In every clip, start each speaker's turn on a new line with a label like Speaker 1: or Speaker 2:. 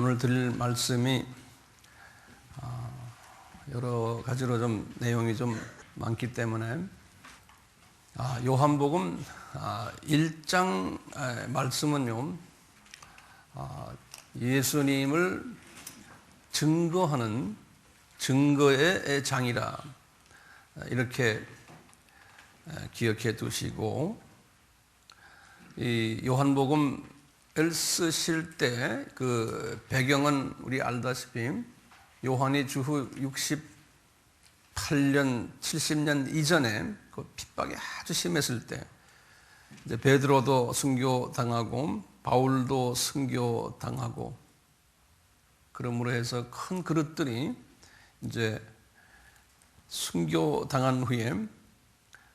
Speaker 1: 오늘 드릴 말씀이 여러 가지로 좀 내용이 좀 많기 때문에 요한복음 1장 말씀은요, 예수님을 증거하는 증거의 장이라 이렇게 기억해 두시고, 이 요한복음을 쓰실 때 그 배경은 우리 알다시피 요한이 주후 68년, 70년 이전에 그 핍박이 아주 심했을 때, 이제 베드로도 순교당하고 바울도 순교당하고, 그러므로 해서 큰 그릇들이 이제 순교당한 후에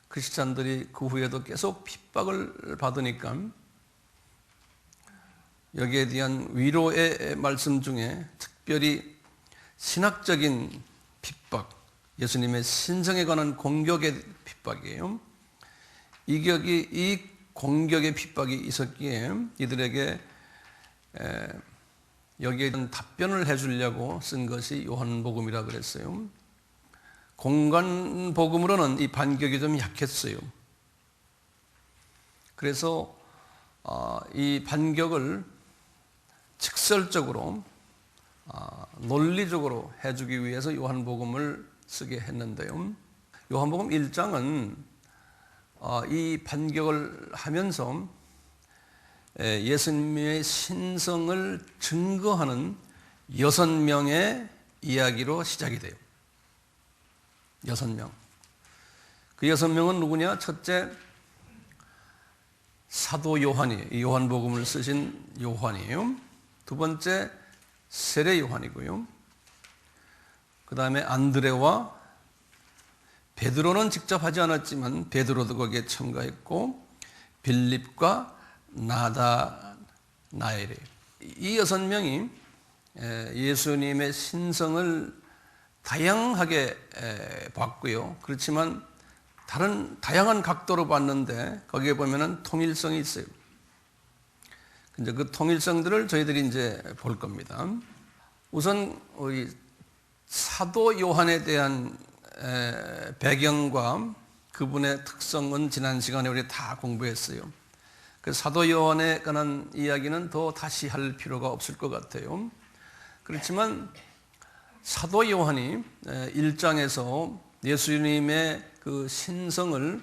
Speaker 1: 크리스찬들이 그 후에도 계속 핍박을 받으니까 여기에 대한 위로의 말씀 중에 특별히 신학적인 핍박, 예수님의 신성에 관한 공격의 핍박이에요. 이 공격의 핍박이 있었기에 이들에게 여기에 대한 답변을 해주려고 쓴 것이 요한복음이라 그랬어요. 공간복음으로는 이 반격이 좀 약했어요. 그래서 이 반격을 직설적으로 논리적으로 해주기 위해서 요한복음을 쓰게 했는데요. 요한복음 1장은 이 반격을 하면서 예수님의 신성을 증거하는 6명의 이야기로 시작이 돼요. 6명. 그 6명은 누구냐? 첫째, 사도 요한이, 이 요한복음을 쓰신 요한이에요. 두 번째, 세례 요한이고요. 그 다음에 안드레와 베드로는 직접 하지 않았지만 베드로도 거기에 참가했고, 빌립과 나다나엘이에요. 이 6명이 예수님의 신성을 다양하게 봤고요. 그렇지만 다양한 각도로 봤는데 거기에 보면은 통일성이 있어요. 이제 그 통일성들을 저희들이 이제 볼 겁니다. 우선 우리 사도 요한에 대한 배경과 그분의 특성은 지난 시간에 우리 다 공부했어요. 그 사도 요한에 관한 이야기는 더 다시 할 필요가 없을 것 같아요. 그렇지만 사도 요한이 1장에서 예수님의 그 신성을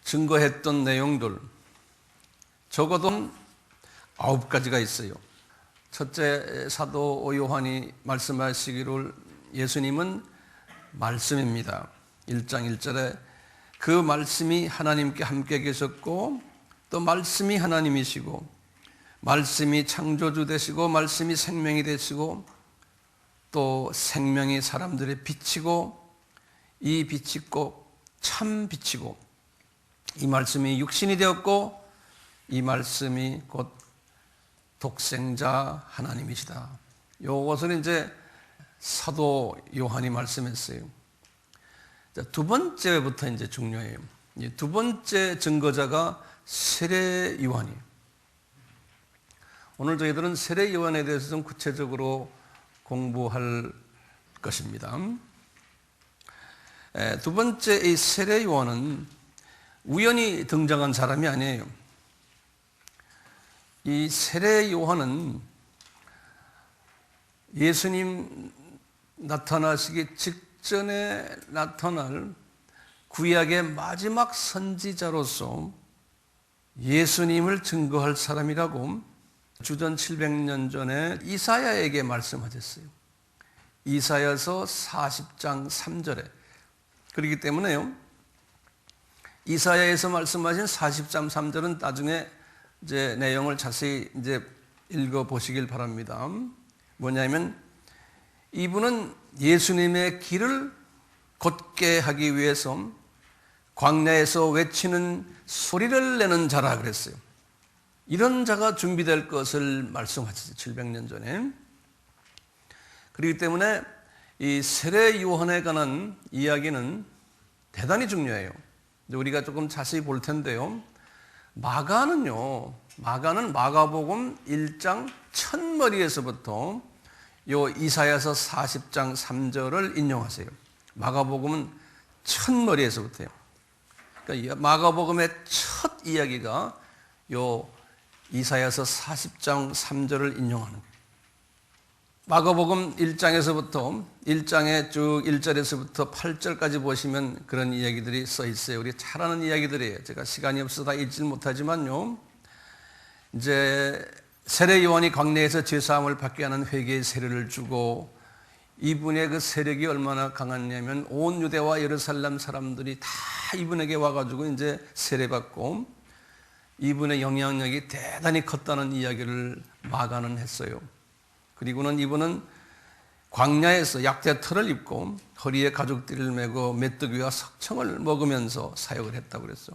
Speaker 1: 증거했던 내용들, 적어도 9가지가 있어요. 첫째, 사도 요한이 말씀하시기를 예수님은 말씀입니다. 1장 1절에 그 말씀이 하나님께 함께 계셨고 또 말씀이 하나님이시고 말씀이 창조주 되시고 말씀이 생명이 되시고 또 생명이 사람들의 빛이고 이 빛이 꼭 참 빛이고 이 말씀이 육신이 되었고 이 말씀이 곧 독생자 하나님이시다. 이것을 이제 사도 요한이 말씀했어요. 두 번째부터 이제 중요해요. 두 번째 증거자가 세례 요한이에요. 오늘 저희들은 세례 요한에 대해서 좀 구체적으로 공부할 것입니다. 두 번째 이 세례 요한은 우연히 등장한 사람이 아니에요. 이 세례 요한은 예수님 나타나시기 직전에 나타날 구약의 마지막 선지자로서 예수님을 증거할 사람이라고 주전 700년 전에 이사야에게 말씀하셨어요. 이사야서 40장 3절에. 그렇기 때문에요, 이사야에서 말씀하신 40장 3절은 나중에 이제 내용을 자세히 이제 읽어보시길 바랍니다. 뭐냐면 이분은 예수님의 길을 곧게 하기 위해서 광야에서 외치는 소리를 내는 자라 그랬어요. 이런 자가 준비될 것을 말씀하셨어요. 700년 전에. 그렇기 때문에 이 세례 요한에 관한 이야기는 대단히 중요해요. 우리가 조금 자세히 볼 텐데요. 마가는요, 마가는 마가복음 1장 첫머리에서부터 요 이사야서 40장 3절을 인용하세요. 마가복음은 첫머리에서부터요. 그러니까 마가복음의 첫 이야기가 요 이사야서 40장 3절을 인용하는 거예요. 마가복음 1장에서부터 1장의 쭉 1절에서부터 8절까지 보시면 그런 이야기들이 써 있어요. 우리 잘 아는 이야기들이에요. 제가 시간이 없어서 다 읽지 못하지만요. 이제 세례 요한이 광야에서 죄사함을 받게 하는 회개의 세례를 주고 이분의 그 세력이 얼마나 강했냐면 온 유대와 예루살렘 사람들이 다 이분에게 와가지고 이제 세례받고 이분의 영향력이 대단히 컸다는 이야기를 마가는 했어요. 그리고는 이분은 광야에서 약대털을 입고 허리에 가죽띠를 메고 메뚜기와 석청을 먹으면서 사역을 했다고 그랬어.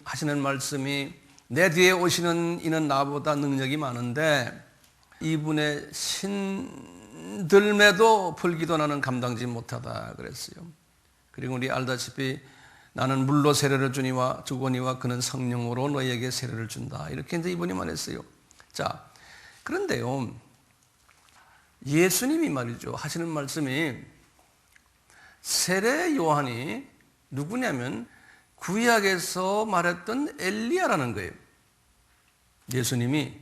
Speaker 1: 하시는 말씀이 내 뒤에 오시는 이는 나보다 능력이 많은데 이분의 신들매도 풀기도 나는 감당지 못하다 그랬어요. 그리고 우리 알다시피 나는 물로 세례를 주거니와 그는 성령으로 너희에게 세례를 준다. 이렇게 이제 이분이 말했어요. 자, 그런데요. 예수님이 말이죠. 하시는 말씀이 세례 요한이 누구냐면 구약에서 말했던 엘리야라는 거예요. 예수님이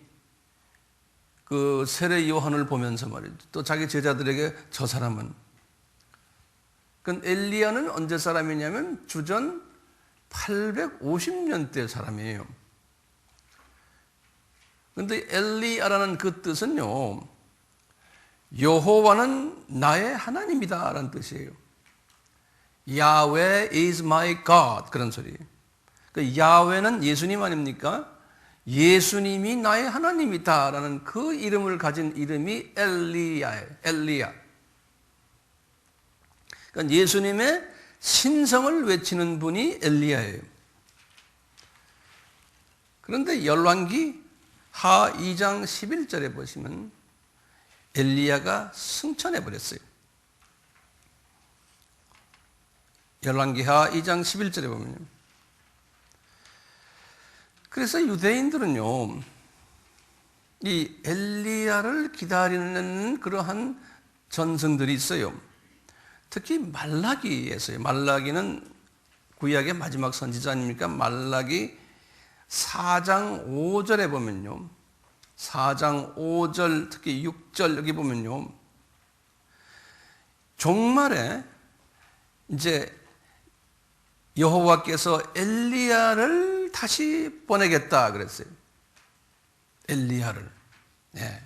Speaker 1: 그 세례 요한을 보면서 말이죠. 또 자기 제자들에게 저 사람은 그 엘리야는 언제 사람이냐면 주전 850년대 사람이에요. 그런데 엘리야라는 그 뜻은요. 여호와는 나의 하나님이다 라는 뜻이에요. Yahweh is my God 그런 소리예요. 그 야훼는 예수님 아닙니까? 예수님이 나의 하나님이다 라는 그 이름을 가진 이름이 엘리야예요. 엘리야. 그러니까 예수님의 신성을 외치는 분이 엘리야예요. 그런데 열왕기 하 2장 11절에 보시면 엘리야가 승천해 버렸어요. 열왕기하 2장 11절에 보면요. 그래서 유대인들은요, 이 엘리야를 기다리는 그러한 전승들이 있어요. 특히 말라기에서요. 말라기는 구약의 마지막 선지자 아닙니까? 말라기 4장 5절에 보면요. 4장 5절 특히 6절 여기 보면요. 종말에 이제 여호와께서 엘리야를 다시 보내겠다 그랬어요. 엘리야를. 네.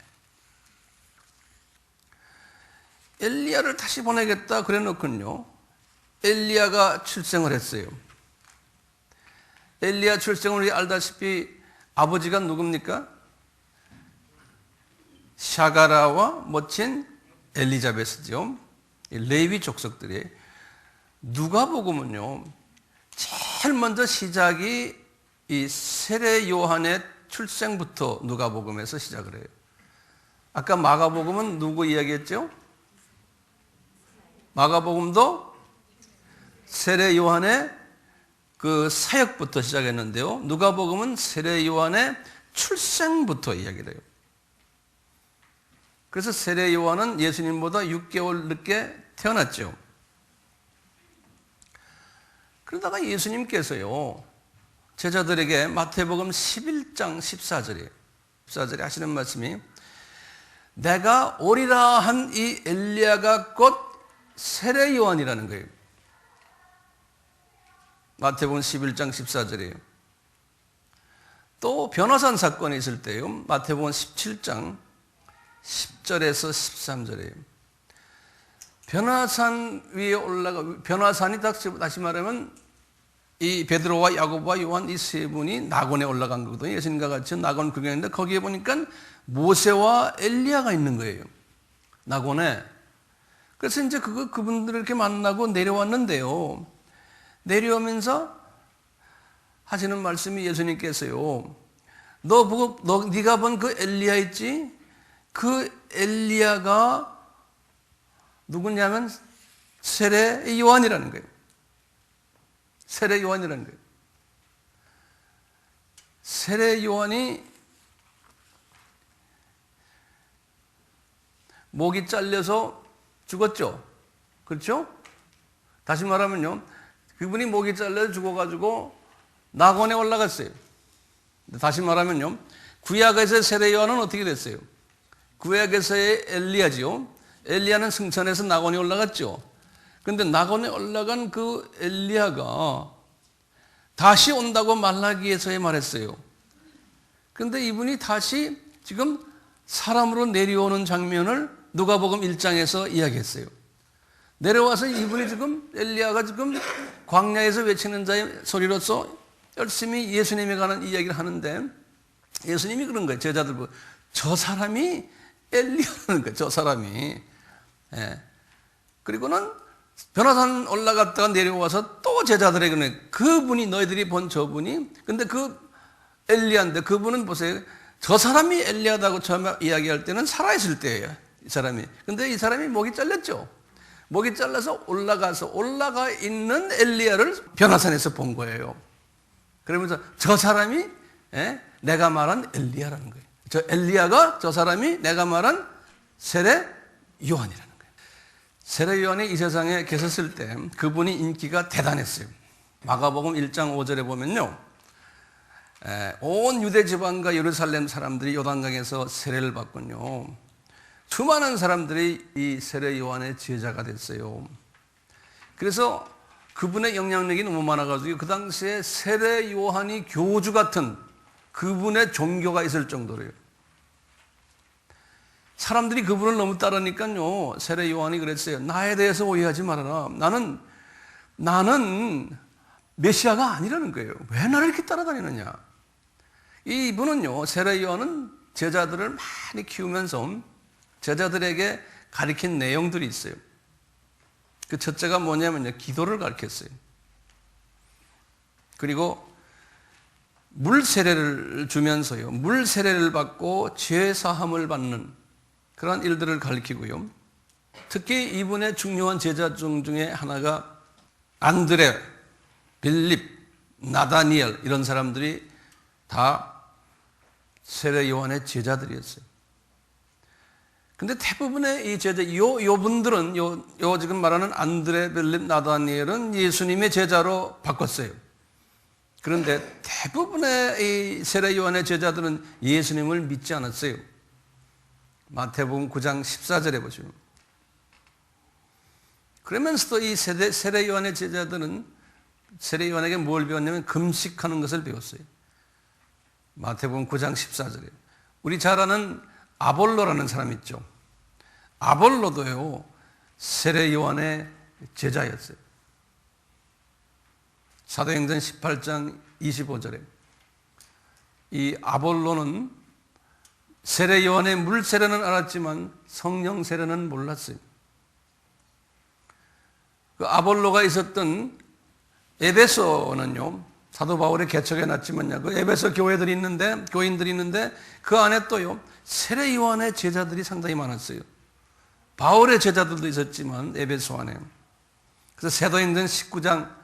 Speaker 1: 엘리야를 다시 보내겠다 그래 놓고요. 엘리야가 출생을 했어요. 엘리야 출생을 우리 알다시피 아버지가 누굽니까? 샤가라와 모친 엘리자베스죠. 레위 족속들이. 누가복음은요. 제일 먼저 시작이 이 세례 요한의 출생부터 누가복음에서 시작을 해요. 아까 마가복음은 누구 이야기했죠? 마가복음도 세례 요한의 그 사역부터 시작했는데요. 누가복음은 세례 요한의 출생부터 이야기를 해요. 그래서 세례 요한은 예수님보다 6개월 늦게 태어났죠. 그러다가 예수님께서요, 제자들에게 마태복음 11장 14절에 하시는 말씀이 내가 오리라 한 이 엘리야가 곧 세례 요한이라는 거예요. 마태복음 11장 14절이에요. 또 변화산 사건이 있을 때요. 마태복음 17장 10절에서 13절이에요. 변화산 위에 변화산이 다시 말하면 이 베드로와 야고보와 요한 이 세 분이 낙원에 올라간 거거든요. 예수님과 같이 낙원 구경했는데 거기에 보니까 모세와 엘리야가 있는 거예요. 낙원에. 그래서 이제 그분들을 이렇게 만나고 내려왔는데요. 내려오면서 하시는 말씀이 예수님께서요. 네가 본 그 엘리야 있지? 그 엘리야가 누구냐면 세례 요한이라는 거예요. 세례 요한이라는 거예요. 세례 요한이 목이 잘려서 죽었죠. 그렇죠? 다시 말하면요, 그분이 목이 잘려 죽어가지고 낙원에 올라갔어요. 다시 말하면요, 구약에서의 세례 요한은 어떻게 됐어요? 구약에서의 엘리야지요. 엘리야는 승천해서 낙원에 올라갔죠. 그런데 낙원에 올라간 그 엘리야가 다시 온다고 말라기에서에 말했어요. 그런데 이분이 다시 지금 사람으로 내려오는 장면을 누가복음 1장에서 이야기했어요. 내려와서 이분이 지금 엘리야가 지금 광야에서 외치는 자의 소리로서 열심히 예수님에 관한 이야기를 하는데 예수님이 그런 거예요. 제자들 보고 저 사람이 엘리야라는 거예요. 저 사람이. 예. 그리고는 변화산 올라갔다가 내려와서 또 제자들에게는 그분이 너희들이 본 저분이 근데 그 엘리야인데 그분은 보세요. 저 사람이 엘리야다고 처음 이야기할 때는 살아있을 때예요. 이 사람이. 근데 이 사람이 목이 잘렸죠. 목이 잘라서 올라가 있는 엘리야를 변화산에서 본 거예요. 그러면서 저 사람이 내가 말한 엘리야라는 거예요. 저 엘리야가 저 사람이 내가 말한 세례 요한이라는 거예요. 세례 요한이 이 세상에 계셨을 때 그분이 인기가 대단했어요. 마가복음 1장 5절에 보면요. 온 유대 지방과 예루살렘 사람들이 요단강에서 세례를 받군요. 수많은 사람들이 이 세례 요한의 제자가 됐어요. 그래서 그분의 영향력이 너무 많아가지고 그 당시에 세례 요한이 교주 같은 그분의 종교가 있을 정도로요. 사람들이 그분을 너무 따르니까요. 세례 요한이 그랬어요. 나에 대해서 오해하지 말아라. 나는 메시아가 아니라는 거예요. 왜 나를 이렇게 따라다니느냐. 이분은요. 세례 요한은 제자들을 많이 키우면서 제자들에게 가르친 내용들이 있어요. 그 첫째가 뭐냐면요. 기도를 가르쳤어요. 그리고 물 세례를 주면서요. 물 세례를 받고 죄 사함을 받는 그런 일들을 가르치고요. 특히 이분의 중요한 제자 중에 하나가 안드레, 빌립, 나다니엘 이런 사람들이 다 세례 요한의 제자들이었어요. 근데 대부분의 이 제자, 요 분들은, 요 지금 말하는 안드레, 빌립, 나다니엘은 예수님의 제자로 바꿨어요. 그런데 대부분의 이 세례 요한의 제자들은 예수님을 믿지 않았어요. 마태복음 9장 14절에 보시면. 그러면서도 이 세례 요한의 제자들은 세례 요한에게 뭘 배웠냐면 금식하는 것을 배웠어요. 마태복음 9장 14절에. 우리 잘 아는 아볼로라는 사람 있죠. 아볼로도요, 세례 요한의 제자였어요. 사도행전 18장 25절에 이 아볼로는 세례 요한의 물 세례는 알았지만 성령 세례는 몰랐어요. 그 아볼로가 있었던 에베소는요, 사도 바울이 개척해 놨지만요, 그 에베소 교인들이 있는데 그 안에 또요, 세례 요한의 제자들이 상당히 많았어요. 바울의 제자들도 있었지만 에베소 안에. 그래서 사도행전 19장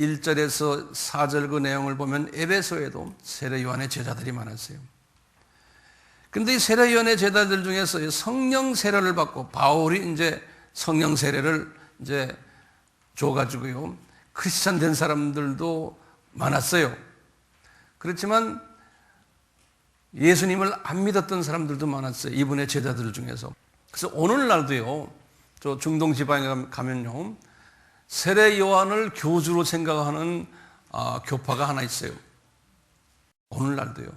Speaker 1: 1절에서 4절 그 내용을 보면 에베소에도 세례 요한의 제자들이 많았어요. 그런데 이 세례 요한의 제자들 중에서 성령 세례를 받고 바울이 이제 성령 세례를 이제 줘가지고요, 크리스찬 된 사람들도 많았어요. 그렇지만 예수님을 안 믿었던 사람들도 많았어요. 이분의 제자들 중에서. 그래서 오늘날도요, 저 중동 지방에 가면요, 세례 요한을 교주로 생각하는 교파가 하나 있어요. 오늘날도요.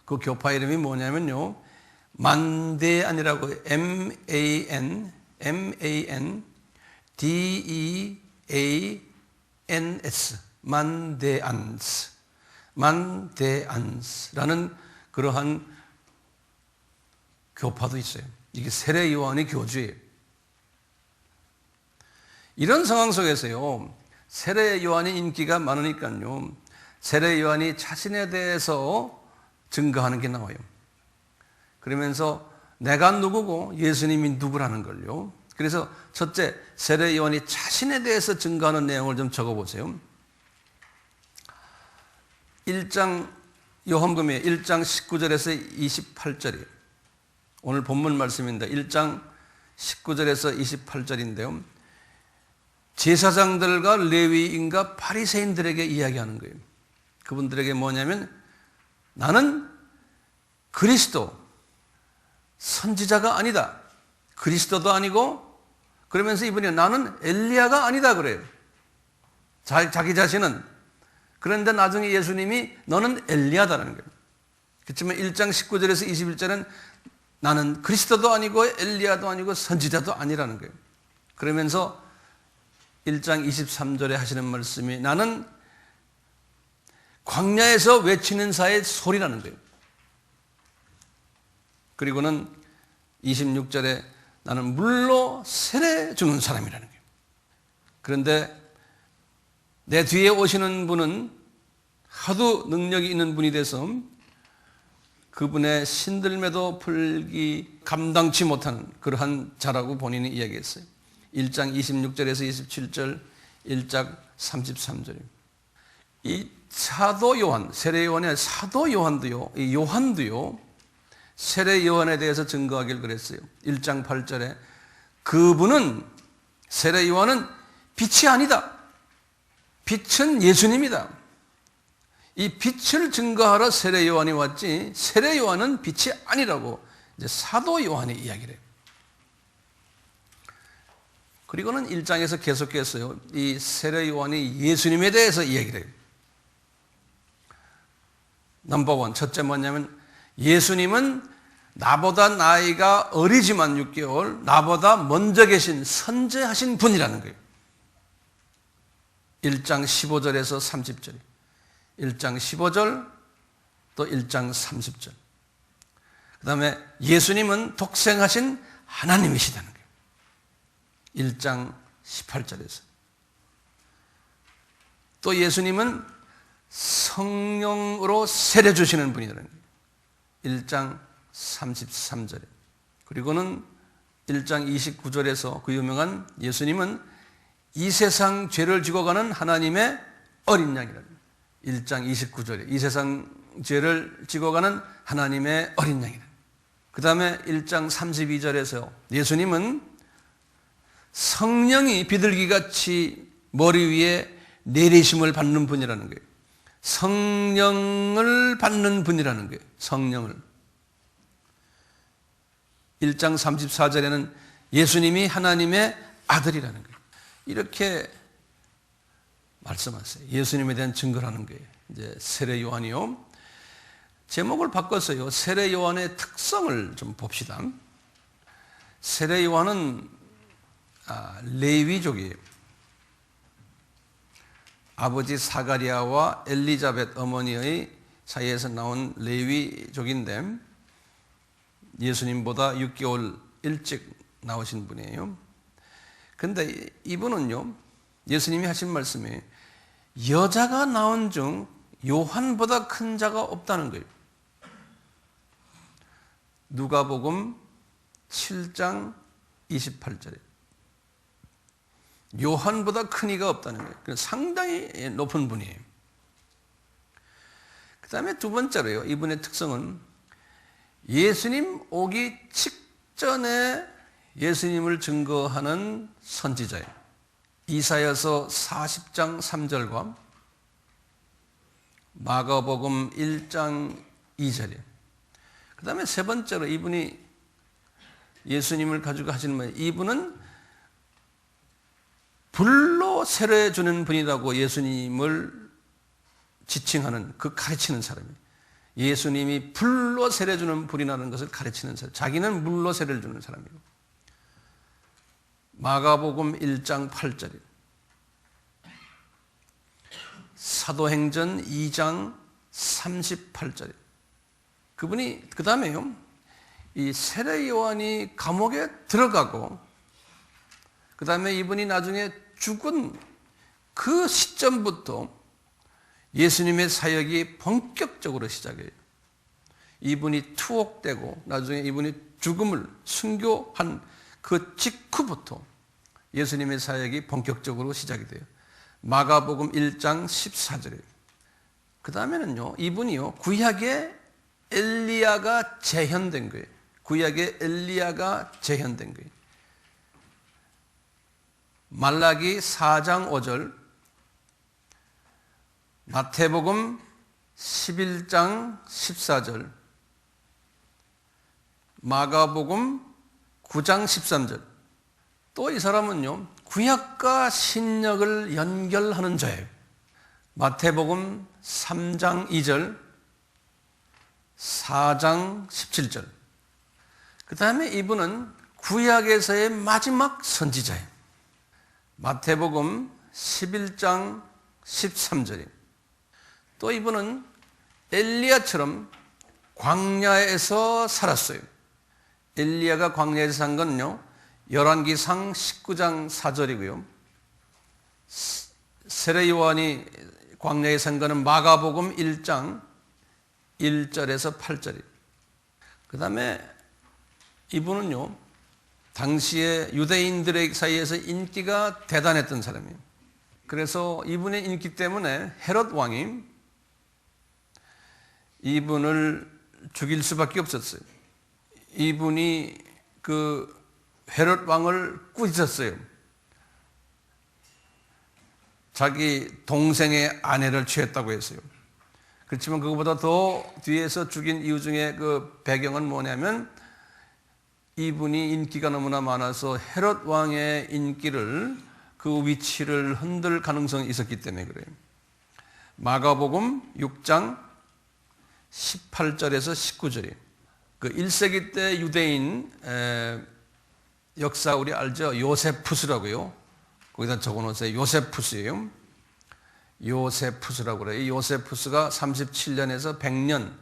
Speaker 1: 그 교파 이름이 뭐냐면요, 만대안이라고 MANDEANS 만대안스라는 그러한 교파도 있어요. 이게 세례 요한의 교주예요. 이런 상황 속에서요, 세례 요한의 인기가 많으니까요, 세례 요한이 자신에 대해서 증거하는 게 나와요. 그러면서 내가 누구고 예수님이 누구라는 걸요. 그래서 첫째, 세례 요한이 자신에 대해서 증거하는 내용을 좀 적어보세요. 1장 요한복음에 1장 19절에서 28절이에요. 오늘 본문 말씀입니다. 1장 19절에서 28절인데요. 제사장들과 레위인과 바리새인들에게 이야기하는 거예요. 그분들에게 뭐냐면 나는 그리스도 선지자가 아니다. 그리스도도 아니고 그러면서 이분이 나는 엘리야가 아니다 그래요. 자기 자신은. 그런데 나중에 예수님이 너는 엘리야다라는 거예요. 그렇지만 1장 19절에서 21절은 나는 그리스도도 아니고 엘리야도 아니고 선지자도 아니라는 거예요. 그러면서 1장 23절에 하시는 말씀이 나는 광야에서 외치는 자의 소리라는 거예요. 그리고는 26절에 나는 물로 세례 주는 사람이라는 거예요. 그런데 내 뒤에 오시는 분은 하도 능력이 있는 분이 돼서 그분의 신들매도 풀기 감당치 못하는 그러한 자라고 본인이 이야기했어요. 1장 26절에서 27절, 1장 33절입니다. 이 사도 요한, 세례 요한의 사도 요한도요, 이 요한도요, 세례 요한에 대해서 증거하길 그랬어요. 1장 8절에 그분은, 세례 요한은 빛이 아니다. 빛은 예수님이다. 이 빛을 증거하러 세례 요한이 왔지 세례 요한은 빛이 아니라고 이제 사도 요한이 이야기를 해요. 그리고는 1장에서 계속해서요, 이 세례 요한이 예수님에 대해서 이야기를 해요. 넘버원, 첫째 뭐냐면 예수님은 나보다 나이가 어리지만 6개월, 나보다 먼저 계신 선제하신 분이라는 거예요. 1장 15절에서 30절, 1장 15절, 또 1장 30절. 그 다음에 예수님은 독생하신 하나님이시다는 거예요. 1장 18절에서. 또 예수님은 성령으로 세례 주시는 분이라는 거예요. 1장 33절에. 그리고는 1장 29절에서 그 유명한 예수님은 이 세상 죄를 지고 가는 하나님의 어린 양이라는 거예요. 1장 29절에 이 세상 죄를 지고 가는 하나님의 어린 양이라는 거예요. 그 다음에 1장 32절에서 예수님은 성령이 비둘기같이 머리 위에 내리심을 받는 분이라는 거예요. 성령을 받는 분이라는 거예요. 성령을. 1장 34절에는 예수님이 하나님의 아들이라는 거예요. 이렇게 말씀하세요. 예수님에 대한 증거를 하는 거예요. 이제 세례 요한이요. 제목을 바꿨어요. 세례 요한의 특성을 좀 봅시다. 세례 요한은 레위족이에요. 아버지 사가리아와 엘리자벳 어머니의 사이에서 나온 레위족인데 예수님보다 6개월 일찍 나오신 분이에요. 그런데 이분은요, 예수님이 하신 말씀이 여자가 낳은 중 요한보다 큰 자가 없다는 거예요. 누가복음 7장 28절에 요한보다 큰 이가 없다는 거예요. 상당히 높은 분이에요. 그 다음에 두 번째로요, 이분의 특성은 예수님 오기 직전에 예수님을 증거하는 선지자예요. 이사야서 40장 3절과 마가복음 1장 2절이에요. 그 다음에 세 번째로 이분이 예수님을 가지고 하시는 말, 이분은 불로 세례 주는 분이라고 예수님을 지칭하는, 그 가르치는 사람이에요. 예수님이 불로 세례 주는 분이라는 것을 가르치는 사람. 자기는 물로 세례를 주는 사람이고. 마가복음 1장 8절이에요. 사도행전 2장 38절이에요. 그분이 그 다음에요, 이 세례 요한이 감옥에 들어가고 그 다음에 이분이 나중에 죽은 그 시점부터 예수님의 사역이 본격적으로 시작해요. 이분이 투옥되고 나중에 이분이 죽음을 순교한 그 직후부터 예수님의 사역이 본격적으로 시작이 돼요. 마가복음 1장 14절이에요. 그 다음에는요, 이분이요, 구약의 엘리야가 재현된 거예요. 구약의 엘리야가 재현된 거예요. 말라기 4장 5절, 마태복음 11장 14절, 마가복음 9장 13절. 또 이 사람은요, 구약과 신약을 연결하는 자예요. 마태복음 3장 2절, 4장 17절. 그 다음에 이분은 구약에서의 마지막 선지자예요. 마태복음 11장 13절이에요. 또 이분은 엘리야처럼 광야에서 살았어요. 엘리야가 광야에서 산 건요, 열왕기상 19장 4절이고요. 세례 요한이 광야에 산 거는 마가복음 1장 1절에서 8절이에요. 그 다음에 이분은요, 당시에 유대인들의 사이에서 인기가 대단했던 사람이에요. 그래서 이분의 인기 때문에 헤롯 왕이 이분을 죽일 수밖에 없었어요. 이분이 그 헤롯 왕을 꾸짖었어요. 자기 동생의 아내를 취했다고 했어요. 그렇지만 그것보다 더 뒤에서 죽인 이유 중에 그 배경은 뭐냐면, 이분이 인기가 너무나 많아서 헤롯 왕의 인기를, 그 위치를 흔들 가능성이 있었기 때문에 그래요. 마가복음 6장 18절에서 19절이에요. 그 1세기 때 유대인 역사 우리 알죠? 요세푸스라고요. 거기다 적어놓으세요. 요세푸스예요. 요세푸스라고 그래요. 이 요세푸스가 37년에서 100년,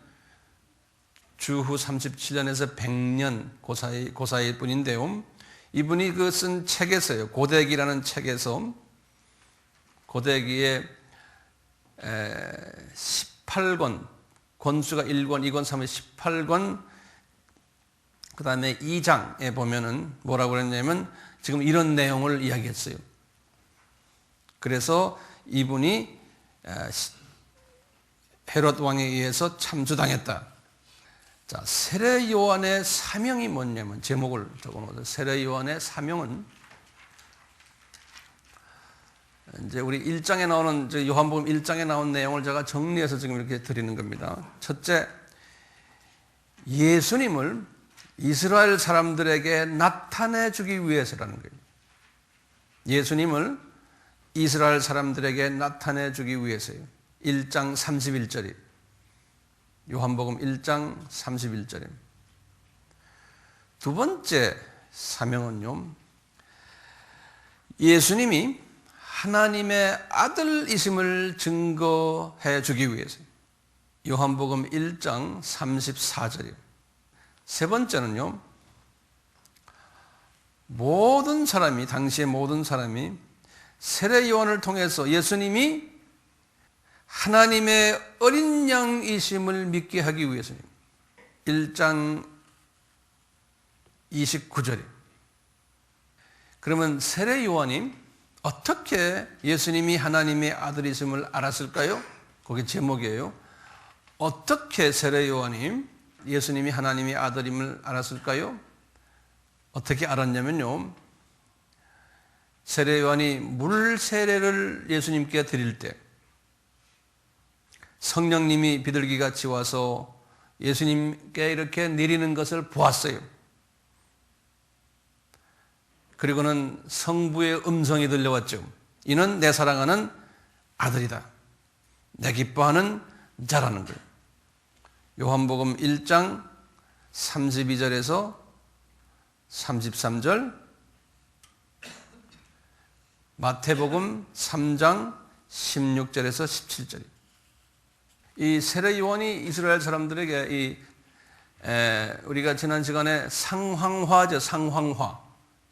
Speaker 1: 주후 37년에서 100년 그 사이일 뿐인데요. 이분이 그 쓴 책에서요, 고대기라는 책에서 고대기에 18권, 권수가 1권, 2권, 3권, 18권, 그 다음에 2장에 보면은 뭐라고 그랬냐면 지금 이런 내용을 이야기했어요. 그래서 이분이 헤롯 왕에 의해서 참수당했다. 자, 세례 요한의 사명이 뭐냐면, 제목을 적어놓으세요. 세례 요한의 사명은 이제 우리 1장에 나오는, 요한복음 1장에 나온 내용을 제가 정리해서 지금 이렇게 드리는 겁니다. 첫째, 예수님을 이스라엘 사람들에게 나타내 주기 위해서라는 거예요. 예수님을 이스라엘 사람들에게 나타내 주기 위해서요. 1장 31절이 요한복음 1장 31절입니다. 두 번째 사명은요, 예수님이 하나님의 아들이심을 증거해 주기 위해서요. 요한복음 1장 34절이에요. 세 번째는요, 모든 사람이, 당시의 모든 사람이 세례 요한을 통해서 예수님이 하나님의 어린 양이심을 믿게 하기 위해서입니다. 1장 29절이에요. 그러면 세례 요한이 어떻게 예수님이 하나님의 아들이심을 알았을까요? 그게 제목이에요. 어떻게 세례 요한이 예수님이 하나님의 아들임을 알았을까요? 어떻게 알았냐면요, 세례 요한이 물 세례를 예수님께 드릴 때 성령님이 비둘기같이 와서 예수님께 이렇게 내리는 것을 보았어요. 그리고는 성부의 음성이 들려왔죠. 이는 내 사랑하는 아들이다. 내 기뻐하는 자라는 거예요. 요한복음 1장 32절에서 33절, 마태복음 3장 16절에서 17절. 이 세례 요한이 이스라엘 사람들에게 우리가 지난 시간에 상황화죠, 상황화.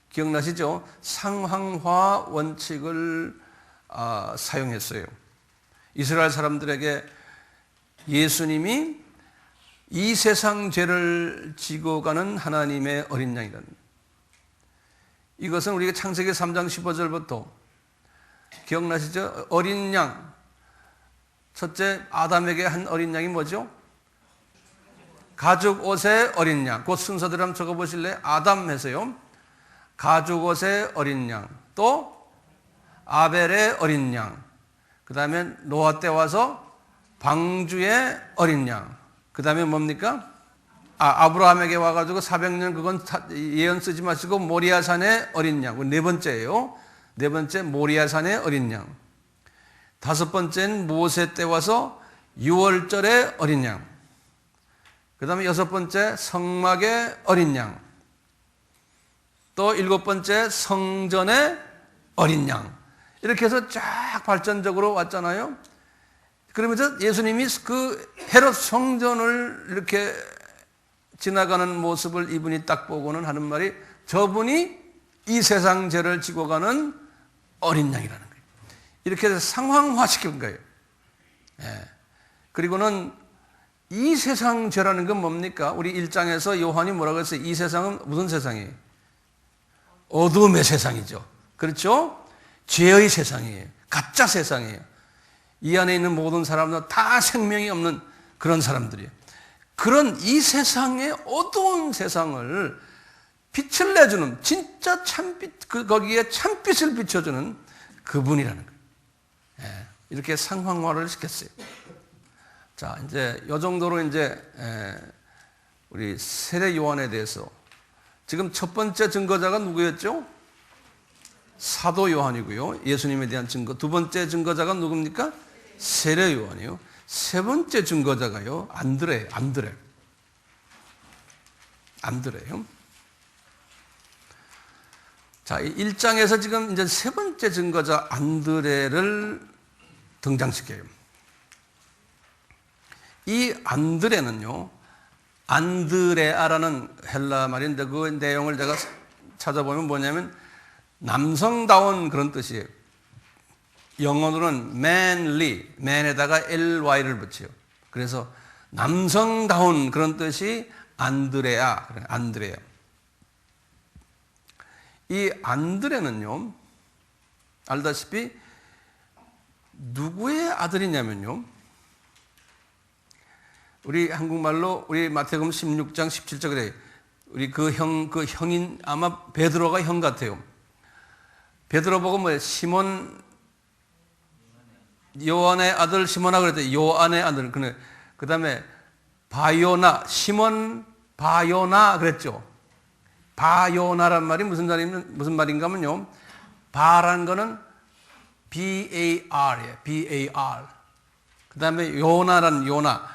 Speaker 1: 기억나시죠? 상황화 원칙을 사용했어요. 이스라엘 사람들에게 예수님이 이 세상 죄를 지고 가는 하나님의 어린 양이라는, 이것은 우리가 창세기 3장 15절부터 기억나시죠? 어린 양, 첫째 아담에게 한 어린 양이 뭐죠? 가죽 옷의 어린 양. 그 순서대로 한번 적어보실래요? 아담 해서요, 가죽 옷의 어린 양, 또 아벨의 어린 양, 그 다음에 노아 때 와서 방주의 어린 양, 그 다음에 뭡니까? 아브라함에게 와가지고 400년 그건 예언 쓰지 마시고 모리아산의 어린 양, 네 번째예요. 네 번째 모리아산의 어린 양. 다섯 번째는 모세 때 와서 6월절의 어린 양. 그 다음에 여섯 번째 성막의 어린 양. 또 일곱 번째 성전의 어린 양. 이렇게 해서 쫙 발전적으로 왔잖아요. 그러면서 예수님이 그 헤롯 성전을 이렇게 지나가는 모습을 이분이 딱 보고는 하는 말이, 저분이 이 세상 죄를 지고 가는 어린 양이라는 거예요. 이렇게 해서 상황화시킨 거예요. 예. 그리고는 이 세상 죄라는 건 뭡니까? 우리 1장에서 요한이 뭐라고 했어요? 이 세상은 무슨 세상이에요? 어둠의 세상이죠. 그렇죠? 죄의 세상이에요. 가짜 세상이에요. 이 안에 있는 모든 사람들은 다 생명이 없는 그런 사람들이에요. 그런 이 세상의 어두운 세상을 빛을 내주는, 진짜 참빛, 거기에 참빛을 비춰주는 그분이라는 거예요. 예, 이렇게 상황화를 시켰어요. 자, 이제 이 정도로 이제 우리 세례 요한에 대해서, 지금 첫 번째 증거자가 누구였죠? 사도 요한이고요. 예수님에 대한 증거. 두 번째 증거자가 누굽니까? 세례 요한이요. 세 번째 증거자가요, 안드레예요. 안드레요. 자, 1장에서 지금 이제 세 번째 증거자 안드레를 등장시켜요. 이 안드레는요, 안드레아라는 헬라 말인데 그 내용을 제가 찾아보면 뭐냐면 남성다운 그런 뜻이에요. 영어로는 manly, man에다가 ly를 붙여요. 그래서 남성다운 그런 뜻이 안드레아, 안드레아. 이 안드레는요, 알다시피 누구의 아들이냐면요, 우리 한국말로 우리 마태복음 16장 17절에 우리 그 형인 아마 베드로가 형 같아요. 베드로 보고 뭐예요? 시몬, 요한의 아들 시몬아 그랬더니 요한의 아들. 그 다음에 바요나, 시몬 바요나 그랬죠. 바요나란 말이 무슨 말인가 하면요, 바라는 거는 B-A-R이에요. B-A-R. 그 다음에 요나란 요나,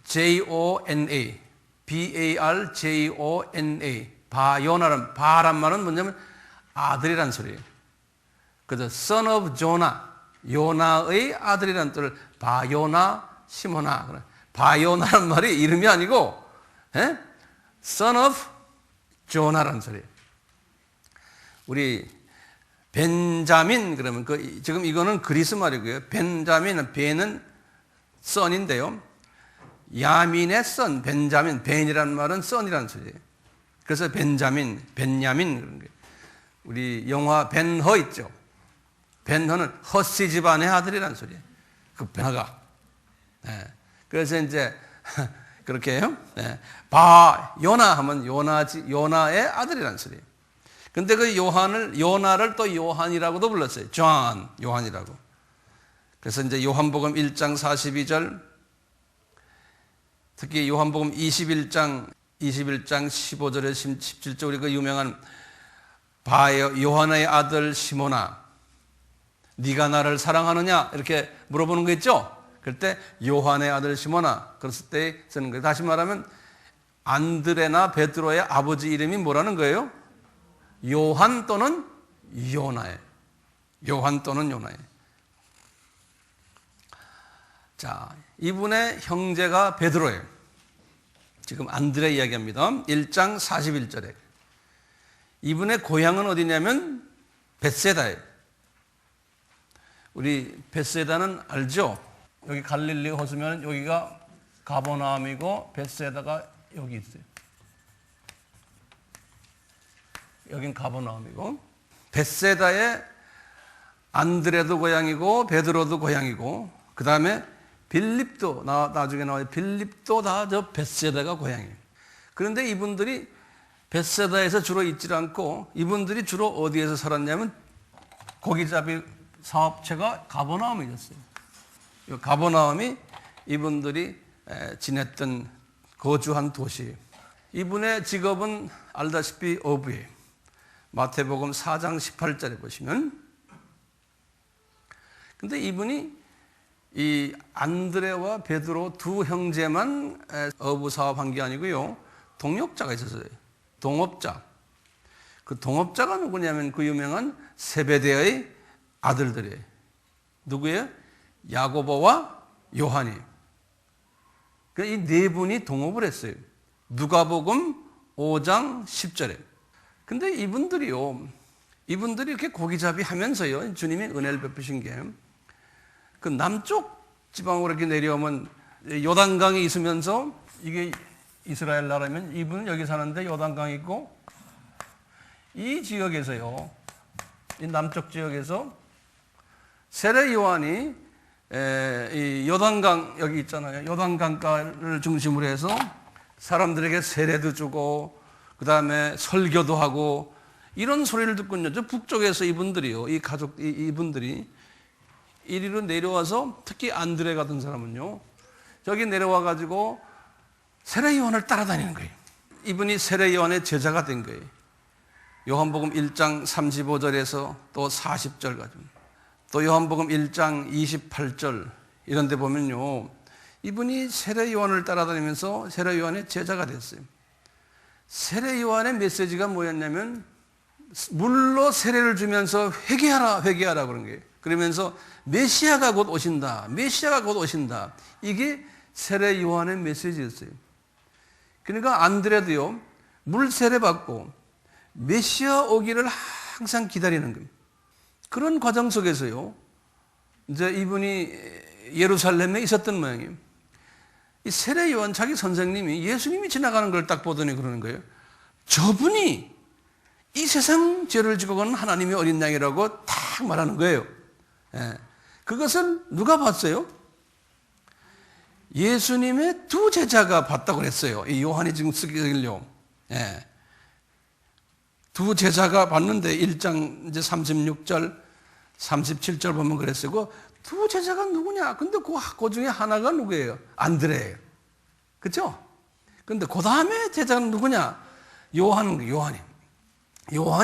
Speaker 1: J-O-N-A. B-A-R-J-O-N-A. 바요나란, 바란 말은 뭐냐면 아들이란 소리예요. 그래서 son of Jonah, 요나의 아들이라는 뜻을 바요나 시모나. 바요나란 말이 이름이 아니고 son of Jonah라는 소리예요. 우리 벤자민 그러면 지금 이거는 그리스 말이고요. 벤자민은 벤은 son인데요. 야민의 son, 벤자민, 벤이라는 말은 son이라는 소리예요. 그래서 벤자민, 벤야민 그런 거예요. 우리 영화 벤허 있죠. 벤허는 허씨 집안의 아들이라는 소리예요. 그 벤허가. 네. 그래서 이제 그렇게 해요. 네. 바요나 하면 요나의 아들이라는 소리예요. 근데 그 요나를 또 요한이라고도 불렀어요. 존, 요한이라고. 그래서 이제 요한복음 1장 42절, 특히 요한복음 21장 15절에 17절 우리 그 유명한 요한의 아들 시몬아, 네가 나를 사랑하느냐 이렇게 물어보는 거 있죠. 그럴 때 요한의 아들 시몬아, 그랬을 때 쓰는 거예요. 다시 말하면 안드레나 베드로의 아버지 이름이 뭐라는 거예요? 요한 또는 요나예요. 요한 또는 요나예요. 자, 이분의 형제가 베드로예요. 지금 안드레 이야기합니다. 1장 41절에. 이분의 고향은 어디냐면 벳세다예요. 우리 벳세다는 알죠? 여기 갈릴리 호수면 여기가 가버나움이고 벳세다가 여기 있어요. 여긴 가버나움이고, 벳세다에 안드레도 고향이고 베드로도 고향이고, 그 다음에 빌립도 나중에 나와요. 빌립도 다 저 벳세다가 고향이에요. 그런데 이분들이 벳세다에서 주로 있지 않고 이분들이 주로 어디에서 살았냐면 고기잡이 사업체가 가버나움이었어요. 이 가버나움이 이분들이 지냈던 거주한 도시예요. 이분의 직업은 알다시피 어부예요. 마태복음 4장 18절에 보시면, 근데 이분이 이 안드레와 베드로 두 형제만 어부 사업한 게 아니고요, 동역자가 있었어요. 동업자. 그 동업자가 누구냐면 그 유명한 세베대의 아들들이에요. 누구예요? 야고보와 요한이에요. 이 네 분이 동업을 했어요. 누가복음 5장 10절에. 근데 이분들이 이렇게 고기잡이 하면서요, 주님이 은혜를 베푸신 게, 그 남쪽 지방으로 이렇게 내려오면 요단강이 있으면서, 이게 이스라엘 나라면 이분은 여기 사는데 요단강이 있고, 이 지역에서요, 이 남쪽 지역에서 세례 요한이 이 요단강 여기 있잖아요. 요단강가를 중심으로 해서 사람들에게 세례도 주고 그 다음에 설교도 하고 이런 소리를 듣군요. 저 북쪽에서 이분들이요, 이 가족 이분들이 이리로 내려와서 특히 안드레 같은 사람은요, 여기 내려와 가지고 세례 요한을 따라다니는 거예요. 이분이 세례 요한의 제자가 된 거예요. 요한복음 1장 35절에서 또 40절 가지고, 또 요한복음 1장 28절 이런 데 보면요, 이분이 세례 요한을 따라다니면서 세례 요한의 제자가 됐어요. 세례 요한의 메시지가 뭐였냐면, 물로 세례를 주면서 회개하라 회개하라 그런 거예요. 그러면서 메시아가 곧 오신다, 메시아가 곧 오신다, 이게 세례 요한의 메시지였어요. 그러니까 안드레도요, 물 세례 받고 메시아 오기를 항상 기다리는 거예요. 그런 과정 속에서요, 이제 이분이 예루살렘에 있었던 모양이에요. 이 세례 요한 자기 선생님이 예수님이 지나가는 걸 딱 보더니 그러는 거예요. 저분이 이 세상 죄를 지고 가는 하나님의 어린 양이라고 딱 말하는 거예요. 예. 그것을 누가 봤어요? 예수님의 두 제자가 봤다고 그랬어요. 이 요한이 지금 쓰기를요. 예. 두 제자가 봤는데 1장 이제 36절, 37절 보면 그랬어요. 그 두 제자가 누구냐? 근데 그 중에 하나가 누구예요? 안드레예요. 그렇죠? 근데 그 다음에 제자는 누구냐? 요한이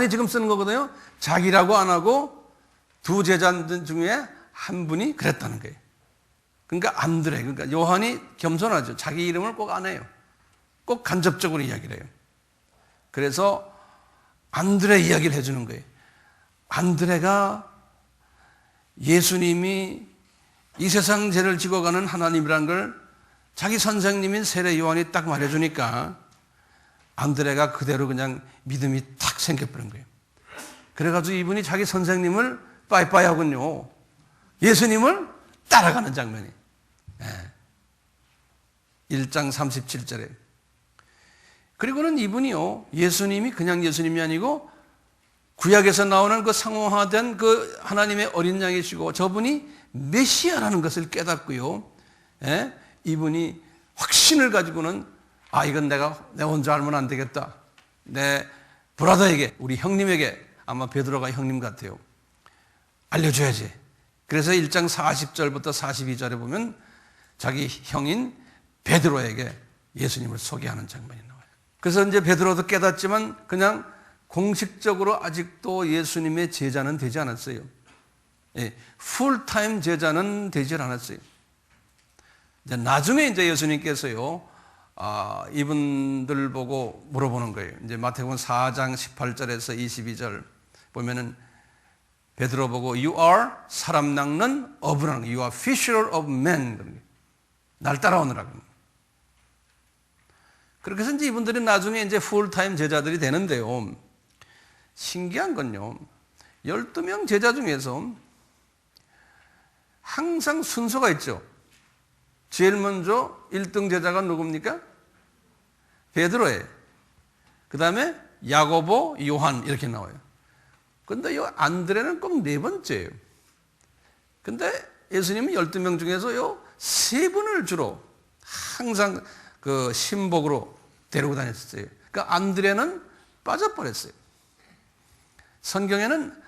Speaker 1: 지금 쓰는 거거든요. 자기라고 안 하고 두 제자들 중에 한 분이 그랬다는 거예요. 그러니까 안드레, 그러니까 요한이 겸손하죠. 자기 이름을 꼭 안 해요. 꼭 간접적으로 이야기를 해요. 그래서 안드레 이야기를 해주는 거예요. 안드레가 예수님이 이 세상 죄를 지고 가는 하나님이라는 걸 자기 선생님인 세례 요한이 딱 말해주니까 안드레가 그대로 그냥 믿음이 탁 생겨버린 거예요. 그래가지고 이분이 자기 선생님을 빠이빠이 하군요. 예수님을 따라가는 장면이. 1장 37절에. 그리고는 이분이요, 예수님이 그냥 예수님이 아니고 구약에서 나오는 그 상호화된 그 하나님의 어린 양이시고 저분이 메시아라는 것을 깨닫고요, 이분이 확신을 가지고는 이건 내가 혼자 알면 안 되겠다. 내 브라더에게, 우리 형님에게, 아마 베드로가 형님 같아요, 알려줘야지. 그래서 1장 40절부터 42절에 보면 자기 형인 베드로에게 예수님을 소개하는 장면이 나와요. 그래서 이제 베드로도 깨닫지만 그냥 공식적으로 아직도 예수님의 제자는 되지 않았어요. 풀타임 제자는 되지 않았어요. 이제 나중에 이제 예수님께서요, 이분들 보고 물어보는 거예요. 이제 마태복음 4장 18절에서 22절 보면은 베드로 보고 You are 사람 낚는 어부라는 거예요. You are fisher of men. 날 따라오느라고. 그렇게 해서 이제 이분들이 나중에 이제 풀타임 제자들이 되는데요. 신기한 건요, 12명 제자 중에서 항상 순서가 있죠. 제일 먼저 1등 제자가 누굽니까? 베드로예요. 그 다음에 야고보, 요한 이렇게 나와요. 근데 이 안드레는 꼭 네 번째예요. 근데 예수님은 12명 중에서요, 3분을 주로 항상 그 신복으로 데리고 다녔어요. 그러니까 안드레는 빠져버렸어요. 성경에는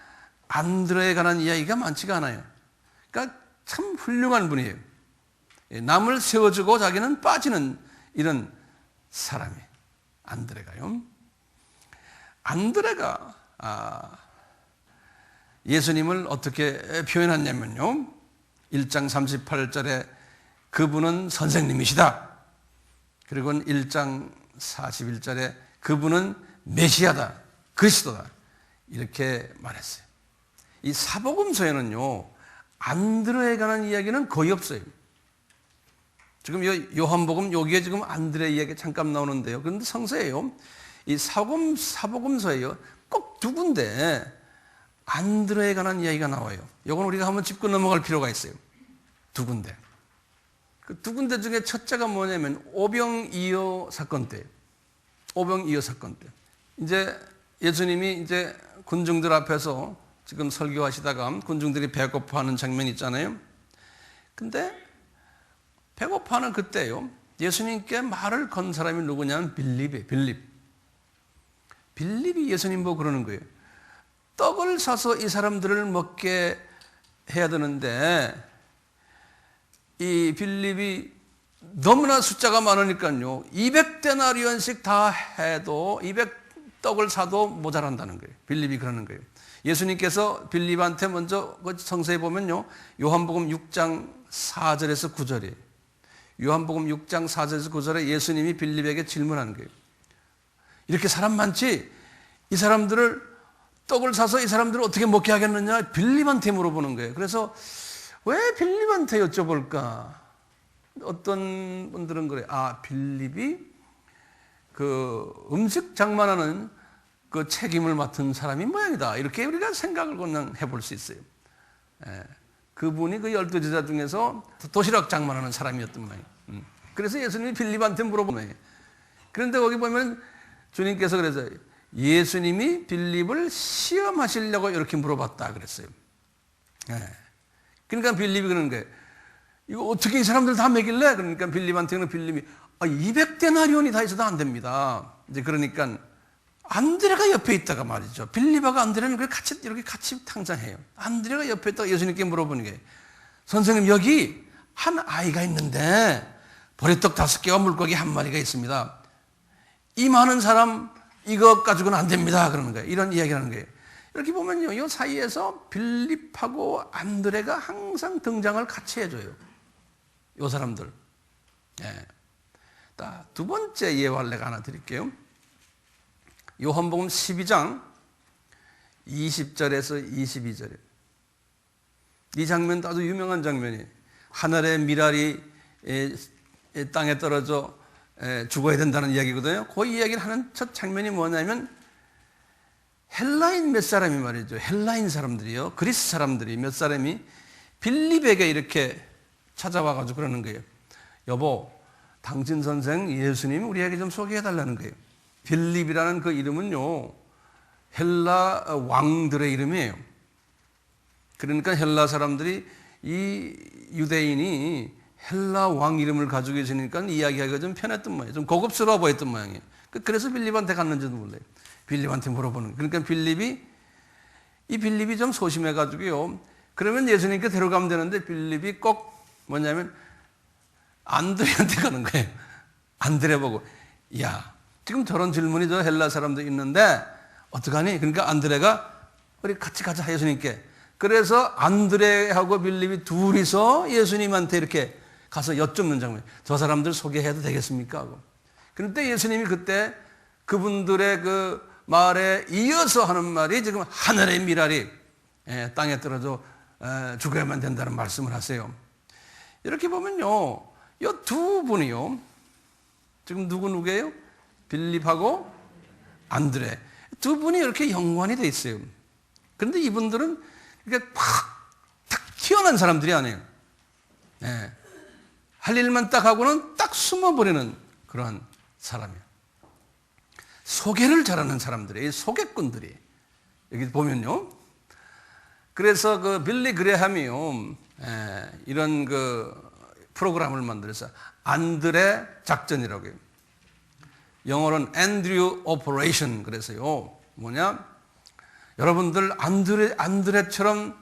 Speaker 1: 안드레에 관한 이야기가 많지가 않아요. 그러니까 참 훌륭한 분이에요. 남을 세워주고 자기는 빠지는 이런 사람이 안드레가요. 안드레가 예수님을 어떻게 표현했냐면요, 1장 38절에 그분은 선생님이시다. 그리고 1장 41절에 그분은 메시아다, 그리스도다, 이렇게 말했어요. 이 사복음서에는요, 안드레에 관한 이야기는 거의 없어요. 지금 요한복음 여기에 지금 안드레 이야기 잠깐 나오는데요. 그런데 성서에요, 이 사복음서에요, 꼭 두 군데 안드레에 관한 이야기가 나와요. 이건 우리가 한번 짚고 넘어갈 필요가 있어요. 두 군데. 그 두 군데 중에 첫째가 뭐냐면 오병이어 사건 때예요. 오병이어 사건 때. 이제 예수님이 이제 군중들 앞에서 지금 설교하시다가 군중들이 배고파하는 장면이 있잖아요. 근데 배고파하는 그때요, 예수님께 말을 건 사람이 누구냐면 빌립이 예수님 보고 그러는 거예요. 떡을 사서 이 사람들을 먹게 해야 되는데 이 빌립이 너무나 숫자가 많으니까요, 200데나리온씩 다 해도 200떡을 사도 모자란다는 거예요. 빌립이 그러는 거예요. 예수님께서 빌립한테 먼저 성서에 보면요, 요한복음 6장 4절에서 9절이에요. 요한복음 6장 4절에서 9절에 예수님이 빌립에게 질문하는 거예요. 이렇게 사람 많지? 이 사람들을 떡을 사서 이 사람들을 어떻게 먹게 하겠느냐? 빌립한테 물어보는 거예요. 그래서 왜 빌립한테 여쭤볼까? 어떤 분들은 그래요. 빌립이 그 음식 장만하는 그 책임을 맡은 사람이 모양이다, 이렇게 우리가 생각을 그냥 해볼 수 있어요. 그분이 그 12제자 중에서 도시락 장만하는 사람이었던 모양이에요. 그래서 예수님이 빌립한테 물어본 거예요. 그런데 거기 보면 주님께서 그래서 예수님이 빌립을 시험하시려고 이렇게 물어봤다 그랬어요. 그러니까 빌립이 그러는 거예요. 이거 어떻게 이 사람들 다 먹일래? 그러니까 빌립한테는 빌립이 200데나리온이 다 있어도 안 됩니다. 이제 그러니까 안드레가 옆에 있다가 말이죠. 빌립하고 안드레는 이렇게 같이 탕장해요. 안드레가 옆에 있다가 예수님께 물어보는 게, 선생님, 여기 한 아이가 있는데 보리떡 5개와 물고기 1마리가 있습니다. 이 많은 사람 이것 가지고는 안 됩니다. 그러는 거예요. 이런 이야기를 하는 거예요. 이렇게 보면요, 이 사이에서 빌립하고 안드레가 항상 등장을 같이 해줘요. 이 사람들. 두 번째 예화를 하나 드릴게요. 요한복음 12장 20절에서 22절이에요. 이 장면도 아주 유명한 장면이에요. 하늘의 미랄이 땅에 떨어져 죽어야 된다는 이야기거든요. 그 이야기를 하는 첫 장면이 뭐냐면, 헬라인 몇 사람이 말이죠, 헬라인 사람들이요, 그리스 사람들이 몇 사람이 빌립에게 이렇게 찾아와가지고 그러는 거예요. 여보, 당신 선생 예수님 우리에게 좀 소개해달라는 거예요. 빌립이라는 그 이름은요, 헬라 왕들의 이름이에요. 그러니까 헬라 사람들이 이 유대인이 헬라 왕 이름을 가지고 있으니까 이야기하기가 좀 편했던 모양이에요. 좀 고급스러워 보였던 모양이에요. 그래서 빌립한테 갔는지도 몰라요. 빌립한테 물어보는 거예요. 그러니까 빌립이 좀 소심해가지고요, 그러면 예수님께 데려가면 되는데 빌립이 꼭 뭐냐면 안드레한테 가는 거예요. 안드레 보고, 야, 지금 저런 질문이 저 헬라 사람도 있는데 어떡하니? 그러니까 안드레가 우리 같이 가자, 예수님께. 그래서 안드레하고 빌립이 둘이서 예수님한테 이렇게 가서 여쭙는 장면. 저 사람들 소개해도 되겠습니까? 하고. 그런데 예수님이 그때 그분들의 그 말에 이어서 하는 말이 지금 하늘의 미랄이 땅에 떨어져 죽어야만 된다는 말씀을 하세요. 이렇게 보면요, 이 두 분이요, 지금 누구예요? 빌립하고 안드레. 두 분이 이렇게 연관이 돼 있어요. 그런데 이분들은 이렇게 탁 튀어나온 사람들이 아니에요. 할 일만 딱 하고는 딱 숨어버리는 그러한 사람이에요. 소개를 잘하는 사람들이에요. 소개꾼들이. 여기 보면요. 그래서 그 빌리 그레함이요, 이런 그 프로그램을 만들어서 안드레 작전이라고 해요. 영어로는 앤드류 오퍼레이션. 그래서요, 뭐냐, 여러분들 안드레처럼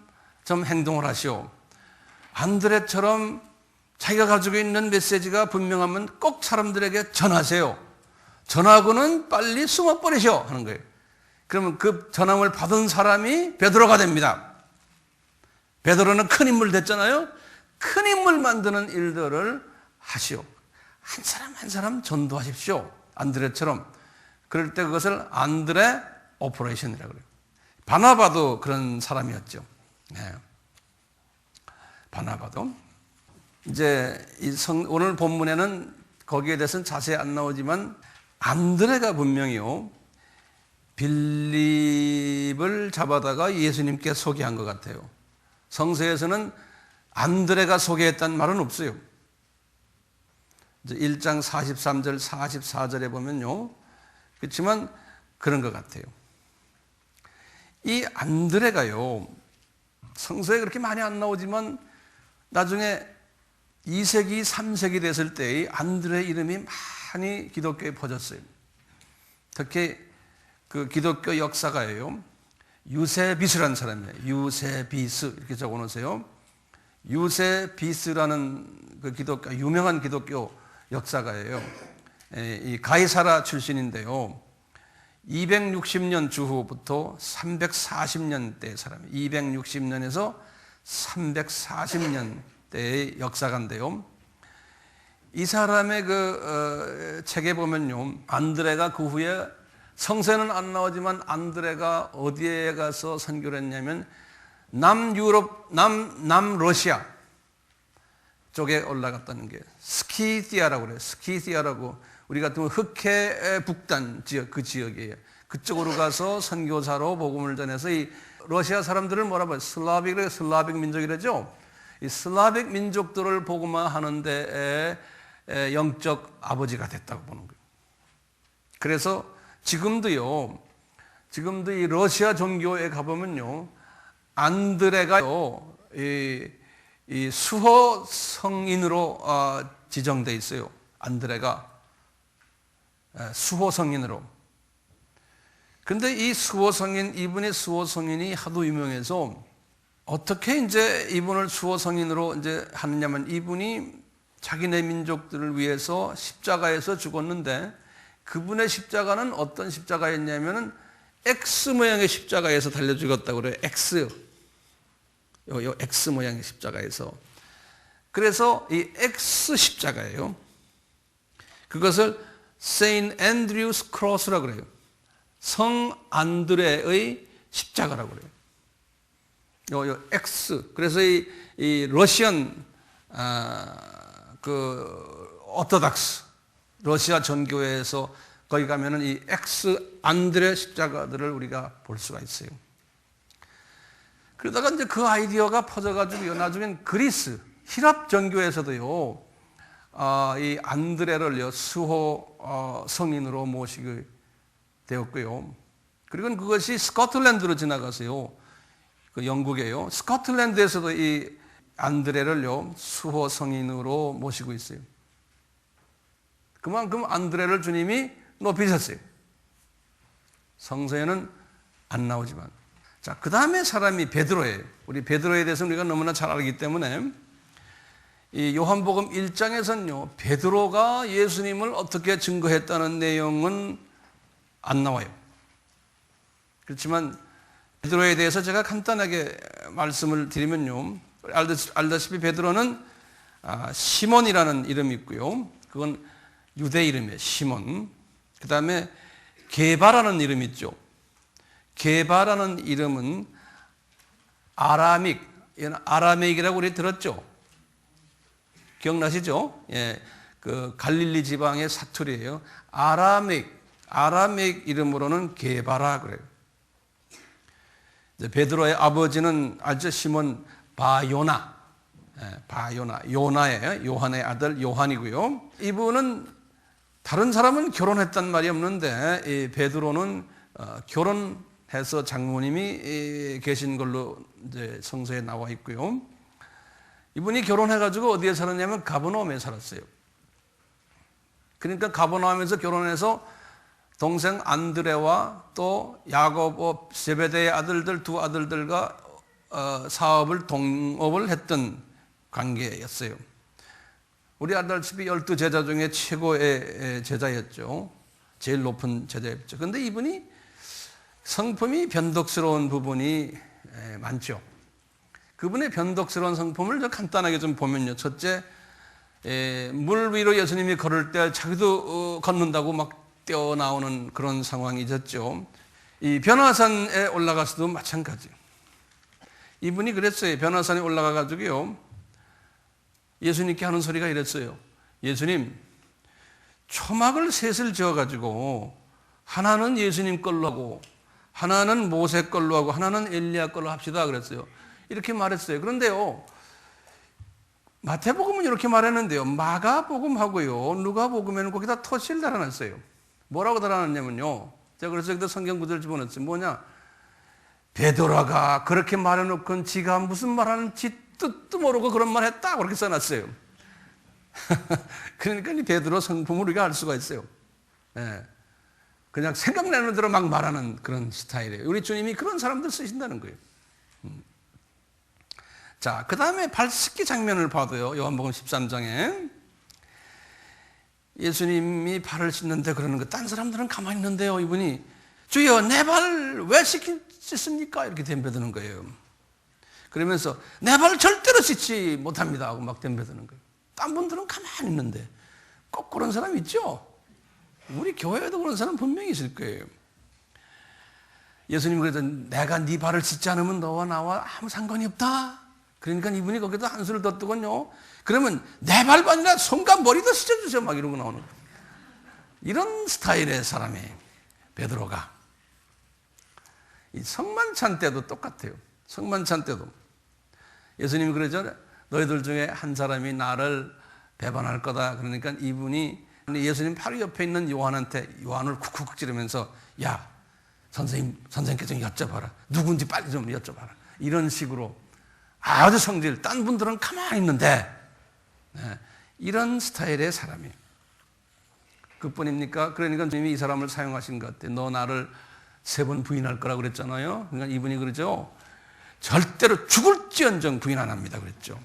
Speaker 1: 좀 행동을 하시오. 안드레처럼 자기가 가지고 있는 메시지가 분명하면 꼭 사람들에게 전하세요. 전하고는 빨리 숨어버리셔 하는 거예요. 그러면 그 전함을 받은 사람이 베드로가 됩니다. 베드로는 큰 인물 됐잖아요. 큰 인물 만드는 일들을 하시오. 한 사람 한 사람 전도하십시오. 안드레처럼. 그럴 때 그것을 안드레 오퍼레이션이라고 그래요. 바나바도 그런 사람이었죠. 네. 바나바도. 이제 오늘 본문에는 거기에 대해서는 자세히 안 나오지만 안드레가 분명히요, 빌립을 잡아다가 예수님께 소개한 것 같아요. 성서에서는 안드레가 소개했다는 말은 없어요. 이제 1장 43절, 44절에 보면요. 그렇지만 그런 것 같아요. 이 안드레가요, 성서에 그렇게 많이 안 나오지만 나중에 2세기, 3세기 됐을 때 안드레 이름이 많이 기독교에 퍼졌어요. 특히 그 기독교 역사가예요. 유세비스라는 사람이에요. 유세비스 이렇게 적어놓으세요. 유세비스라는 그 유명한 기독교 역사가예요. 이 가이사라 출신인데요. 260년 주후부터 340년대 사람이에요. 260년에서 340년대의 역사가인데요. 이 사람의 그 책에 보면요, 안드레가 그 후에 성서에는 안 나오지만 안드레가 어디에 가서 선교를 했냐면 남유럽, 남러시아 쪽에 올라갔다는 게 스키티아라고 그래요. 스키티아라고 우리 같은 흑해 북단 지역, 그 지역이에요. 그쪽으로 가서 선교사로 복음을 전해서 이 러시아 사람들을 뭐라고 해요? 슬라빅 민족이라죠. 이 슬라빅 민족들을 복음화하는데 영적 아버지가 됐다고 보는 거예요. 그래서 지금도 이 러시아 종교에 가보면요, 안드레가요, 이 수호 성인으로 지정돼 있어요. 안드레가 수호 성인으로. 근데 이 수호 성인, 이분의 수호 성인이 하도 유명해서 어떻게 이제 이분을 수호 성인으로 이제 하느냐면, 이분이 자기네 민족들을 위해서 십자가에서 죽었는데, 그분의 십자가는 어떤 십자가였냐면은 X 모양의 십자가에서 달려 죽었다고 그래요. X. 요 X 모양의 십자가에서. 그래서 이 X 십자가예요. 그것을 Saint Andrew's Cross라고 그래요. 성 안드레의 십자가라고 그래요. 요 X. 그래서 이 러시안 그 오토닥스 러시아 전교회에서 거기 가면은 이 엑스 안드레 십자가들을 우리가 볼 수가 있어요. 그러다가 이제 그 아이디어가 퍼져가지고 나중엔 그리스, 히랍 전교에서도요, 이 안드레를요, 수호 성인으로 모시게 되었고요. 그리고 그것이 스코틀랜드로 지나가서요, 그 영국에요. 스코틀랜드에서도 이 안드레를요, 수호 성인으로 모시고 있어요. 그만큼 안드레를 주님이 높이셨어요. 성서에는 안 나오지만. 자, 그 다음에 사람이 베드로예요. 우리 베드로에 대해서 우리가 너무나 잘 알기 때문에 이 요한복음 1장에서는요, 베드로가 예수님을 어떻게 증거했다는 내용은 안 나와요. 그렇지만 베드로에 대해서 제가 간단하게 말씀을 드리면요, 알다시피 베드로는 시몬이라는 이름이 있고요. 그건 유대 이름이에요. 시몬. 그 다음에 게바라는 이름이 있죠. 게바라는 이름은 아라믹이라고 우리 들었죠. 기억나시죠? 예, 그 갈릴리 지방의 사투리예요. 아라믹 이름으로는 게바라 그래요. 이제 베드로의 아버지는 알죠? 시몬 바요나. 요나예요. 요한의 아들 요한이고요. 이분은 다른 사람은 결혼했단 말이 없는데 이 베드로는 결혼해서 장모님이 계신 걸로 이제 성서에 나와 있고요. 이분이 결혼해가지고 어디에 살았냐면 가버나움에 살았어요. 그러니까 가버나움에서 결혼해서 동생 안드레와 또 야고보 제베데의 아들들 두 아들들과 사업을 동업을 했던 관계였어요. 우리 알다시피 12제자 중에 최고의 제자였죠. 제일 높은 제자였죠. 그런데 이분이 성품이 변덕스러운 부분이 많죠. 그분의 변덕스러운 성품을 간단하게 좀 보면요. 첫째, 물 위로 예수님이 걸을 때 자기도 걷는다고 막 뛰어나오는 그런 상황이 있었죠. 이 변화산에 올라가서도 마찬가지. 이분이 그랬어요. 변화산에 올라가가지고요. 예수님께 하는 소리가 이랬어요. 예수님, 초막을 셋을 지어가지고 하나는 예수님 걸로 하고 하나는 모세 걸로 하고 하나는 엘리야 걸로 합시다 그랬어요. 이렇게 말했어요. 그런데요, 마태복음은 이렇게 말했는데요, 마가복음하고요 누가복음에는 거기다 토시를 달아놨어요. 뭐라고 달아놨냐면요, 제가 그래서 여기다 성경 구절을 집어넣었어요. 뭐냐, 베드로가 그렇게 말해놓고 지가 무슨 말하는지 뜻도 모르고 그런 말 했다 그렇게 써놨어요. 그러니까 이 베드로 성품을 우리가 알 수가 있어요. 그냥 생각나는 대로 막 말하는 그런 스타일이에요. 우리 주님이 그런 사람들 쓰신다는 거예요. 자, 그 다음에 발 씻기 장면을 봐도요, 요한복음 13장에 예수님이 발을 씻는데 그러는 거, 딴 사람들은 가만히 있는데요, 이분이 주여 내 발 왜 씻습니까? 이렇게 덤벼드는 거예요. 그러면서 내 발을 절대로 씻지 못합니다 하고 막 덤벼드는 거예요. 딴 분들은 가만히 있는데 꼭 그런 사람 있죠? 우리 교회에도 그런 사람 분명히 있을 거예요. 예수님이 그래서 내가 네 발을 씻지 않으면 너와 나와 아무 상관이 없다. 그러니까 이분이 거기다 한수를 더 뜨거든요. 그러면 내 발도 아니라 손과 머리도 씻어주세요 막 이러고 나오는 거예요. 이런 스타일의 사람이에요, 베드로가. 이 성만찬 때도 똑같아요. 성만찬 때도 예수님이 그러죠. 너희들 중에 한 사람이 나를 배반할 거다. 그러니까 이분이 예수님 바로 옆에 있는 요한한테 요한을 쿡쿡 찌르면서 야, 선생님께 좀 여쭤봐라. 누군지 빨리 좀 여쭤봐라. 이런 식으로 아주 성질, 딴 분들은 가만히 있는데 이런 스타일의 사람이에요. 그뿐입니까? 그러니까 주님이 이 사람을 사용하신 것 같아요. 너 나를 3번 부인할 거라고 그랬잖아요. 그러니까 이분이 그러죠. 절대로 죽을지언정 부인 안 합니다 그랬죠.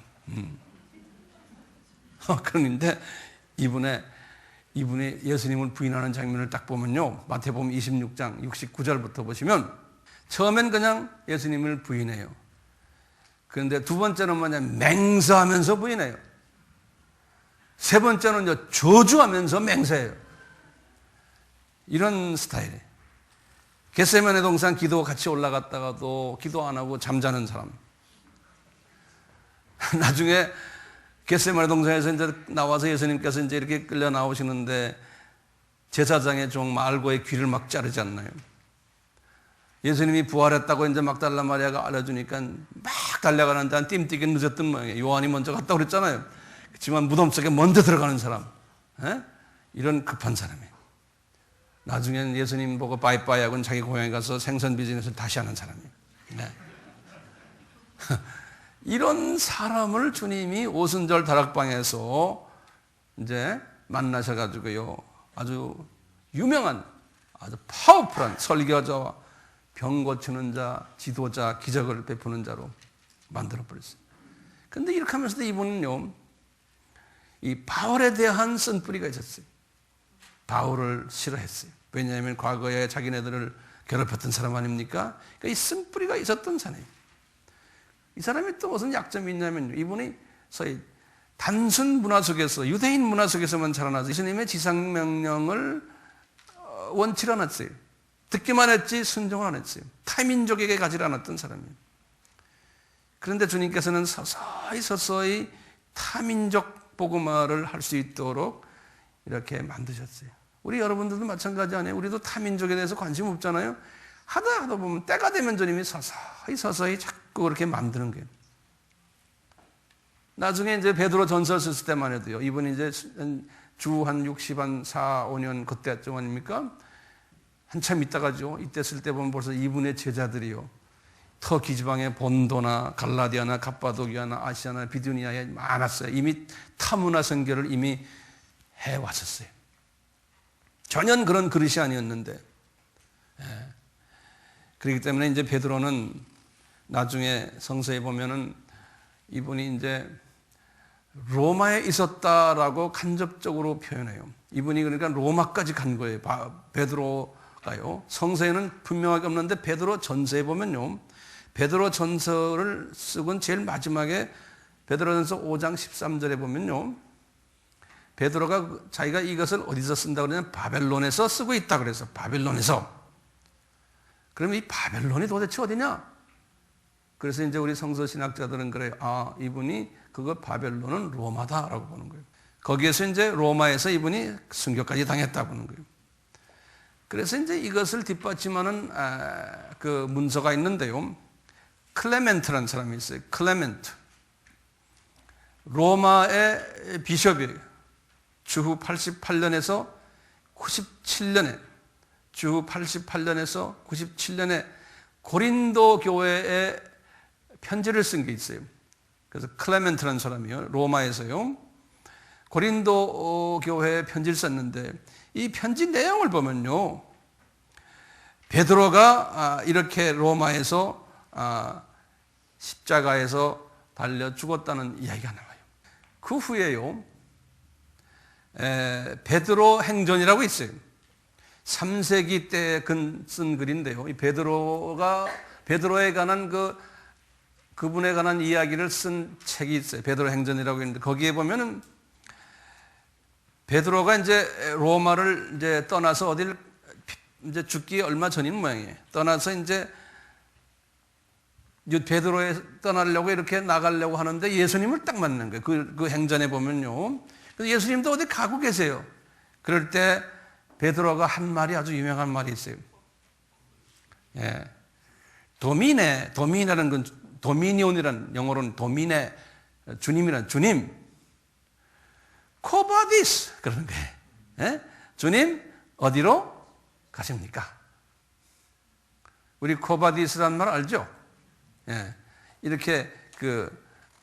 Speaker 1: 그런데 이분의 예수님을 부인하는 장면을 딱 보면요, 마태복음 26장 69절부터 보시면 처음엔 그냥 예수님을 부인해요. 그런데 두 번째는 뭐냐면 맹세하면서 부인해요. 세 번째는요, 저주하면서 맹세해요. 이런 스타일이에요. 겟세마네 동산 기도 같이 올라갔다가도 기도 안 하고 잠자는 사람. 나중에 겟세마네 동산에서 이제 나와서 예수님께서 이제 이렇게 끌려 나오시는데 제사장의 종 말고의 귀를 막 자르지 않나요? 예수님이 부활했다고 이제 막달라 마리아가 알려주니까 막 달려가는데 한 띠뛰게 늦었던 모양이에요. 요한이 먼저 갔다고 그랬잖아요. 그렇지만 무덤 속에 먼저 들어가는 사람, 이런 급한 사람이에요. 나중에는 예수님 보고 빠이빠이 하고는 자기 고향에 가서 생선 비즈니스를 다시 하는 사람이에요. 네. 이런 사람을 주님이 오순절 다락방에서 이제 만나셔가지고요, 아주 유명한, 아주 파워풀한 설교자와 병 고치는 자, 지도자, 기적을 베푸는 자로 만들어버렸어요. 근데 이렇게 하면서도 이분은요, 이 바울에 대한 쓴뿌리가 있었어요. 바울을 싫어했어요. 왜냐하면 과거에 자기네들을 괴롭혔던 사람 아닙니까? 그러니까 이 쓴뿌리가 있었던 사람이에요. 이 사람이 또 무슨 약점이 있냐면 이분이 소위 단순 문화 속에서, 유대인 문화 속에서만 자라나서 예수님의 지상명령을 원치 않았어요. 듣기만 했지 순종을 안 했어요. 타민족에게 가지 않았던 사람이에요. 그런데 주님께서는 서서히 타민족 복음화를 할 수 있도록 이렇게 만드셨어요. 우리 여러분들도 마찬가지 아니에요? 우리도 타민족에 대해서 관심 없잖아요? 하다 보면 때가 되면 주님이 서서히 자꾸 그렇게 만드는 거예요. 나중에 이제 베드로 전설 썼을 때만 해도요, 이분이 이제 주 한 60, 한 4, 5년 그때쯤 아닙니까? 한참 있다가죠. 이때 쓸 때 보면 벌써 이분의 제자들이요, 터키 지방의 본도나 갈라디아나 갑바도기아나 아시아나 비두니아에 많았어요. 이미 타문화 선교를 이미 해왔었어요. 전혀 그런 그릇이 아니었는데. 그렇기 때문에 이제 베드로는 나중에 성서에 보면은 이분이 이제 로마에 있었다라고 간접적으로 표현해요. 이분이 그러니까 로마까지 간 거예요. 베드로가요. 성서에는 분명하게 없는데 베드로 전서에 보면요. 베드로 전서를 쓰곤 제일 마지막에 베드로전서 5장 13절에 보면요. 베드로가 자기가 이것을 어디서 쓴다 그러냐면 바벨론에서 쓰고 있다 그래서 바벨론에서. 그러면 이 바벨론이 도대체 어디냐? 그래서 이제 우리 성서 신학자들은 그래요. 아, 이분이 그거 바벨론은 로마다라고 보는 거예요. 거기에서 이제 로마에서 이분이 순교까지 당했다 보는 거예요. 그래서 이제 이것을 뒷받침하는 그 문서가 있는데요. 클레멘트라는 사람이 있어요. 클레멘트. 로마의 비숍이에요. 주후 88년에서 97년에 주후 88년에서 97년에 고린도 교회에 편지를 쓴 게 있어요. 그래서 클레멘트라는 사람이요. 로마에서요. 고린도 교회에 편지를 썼는데 이 편지 내용을 보면요. 베드로가 이렇게 로마에서 십자가에서 달려 죽었다는 이야기가 나와요. 그 후에요. 베드로 행전이라고 있어요. 3세기 때 쓴 글인데요. 이 베드로에 관한 그분에 관한 이야기를 쓴 책이 있어요. 베드로 행전이라고 있는데 거기에 보면은 베드로가 이제 로마를 이제 떠나서 어딜 이제 죽기 얼마 전인 모양이에요. 떠나서 이제 베드로에 떠나려고 이렇게 나가려고 하는데 예수님을 딱 만난 거예요. 그 행전에 보면요. 그래서 예수님도 어디 가고 계세요. 그럴 때 베드로가 한 말이 아주 유명한 말이 있어요. 예. 도미네라는 건 도미니온이라는 영어로는 도미네, 주님이란 주님. 코바디스 그러는 거예요. 예? 주님 어디로 가십니까? 우리 코바디스란 말 알죠? 예. 이렇게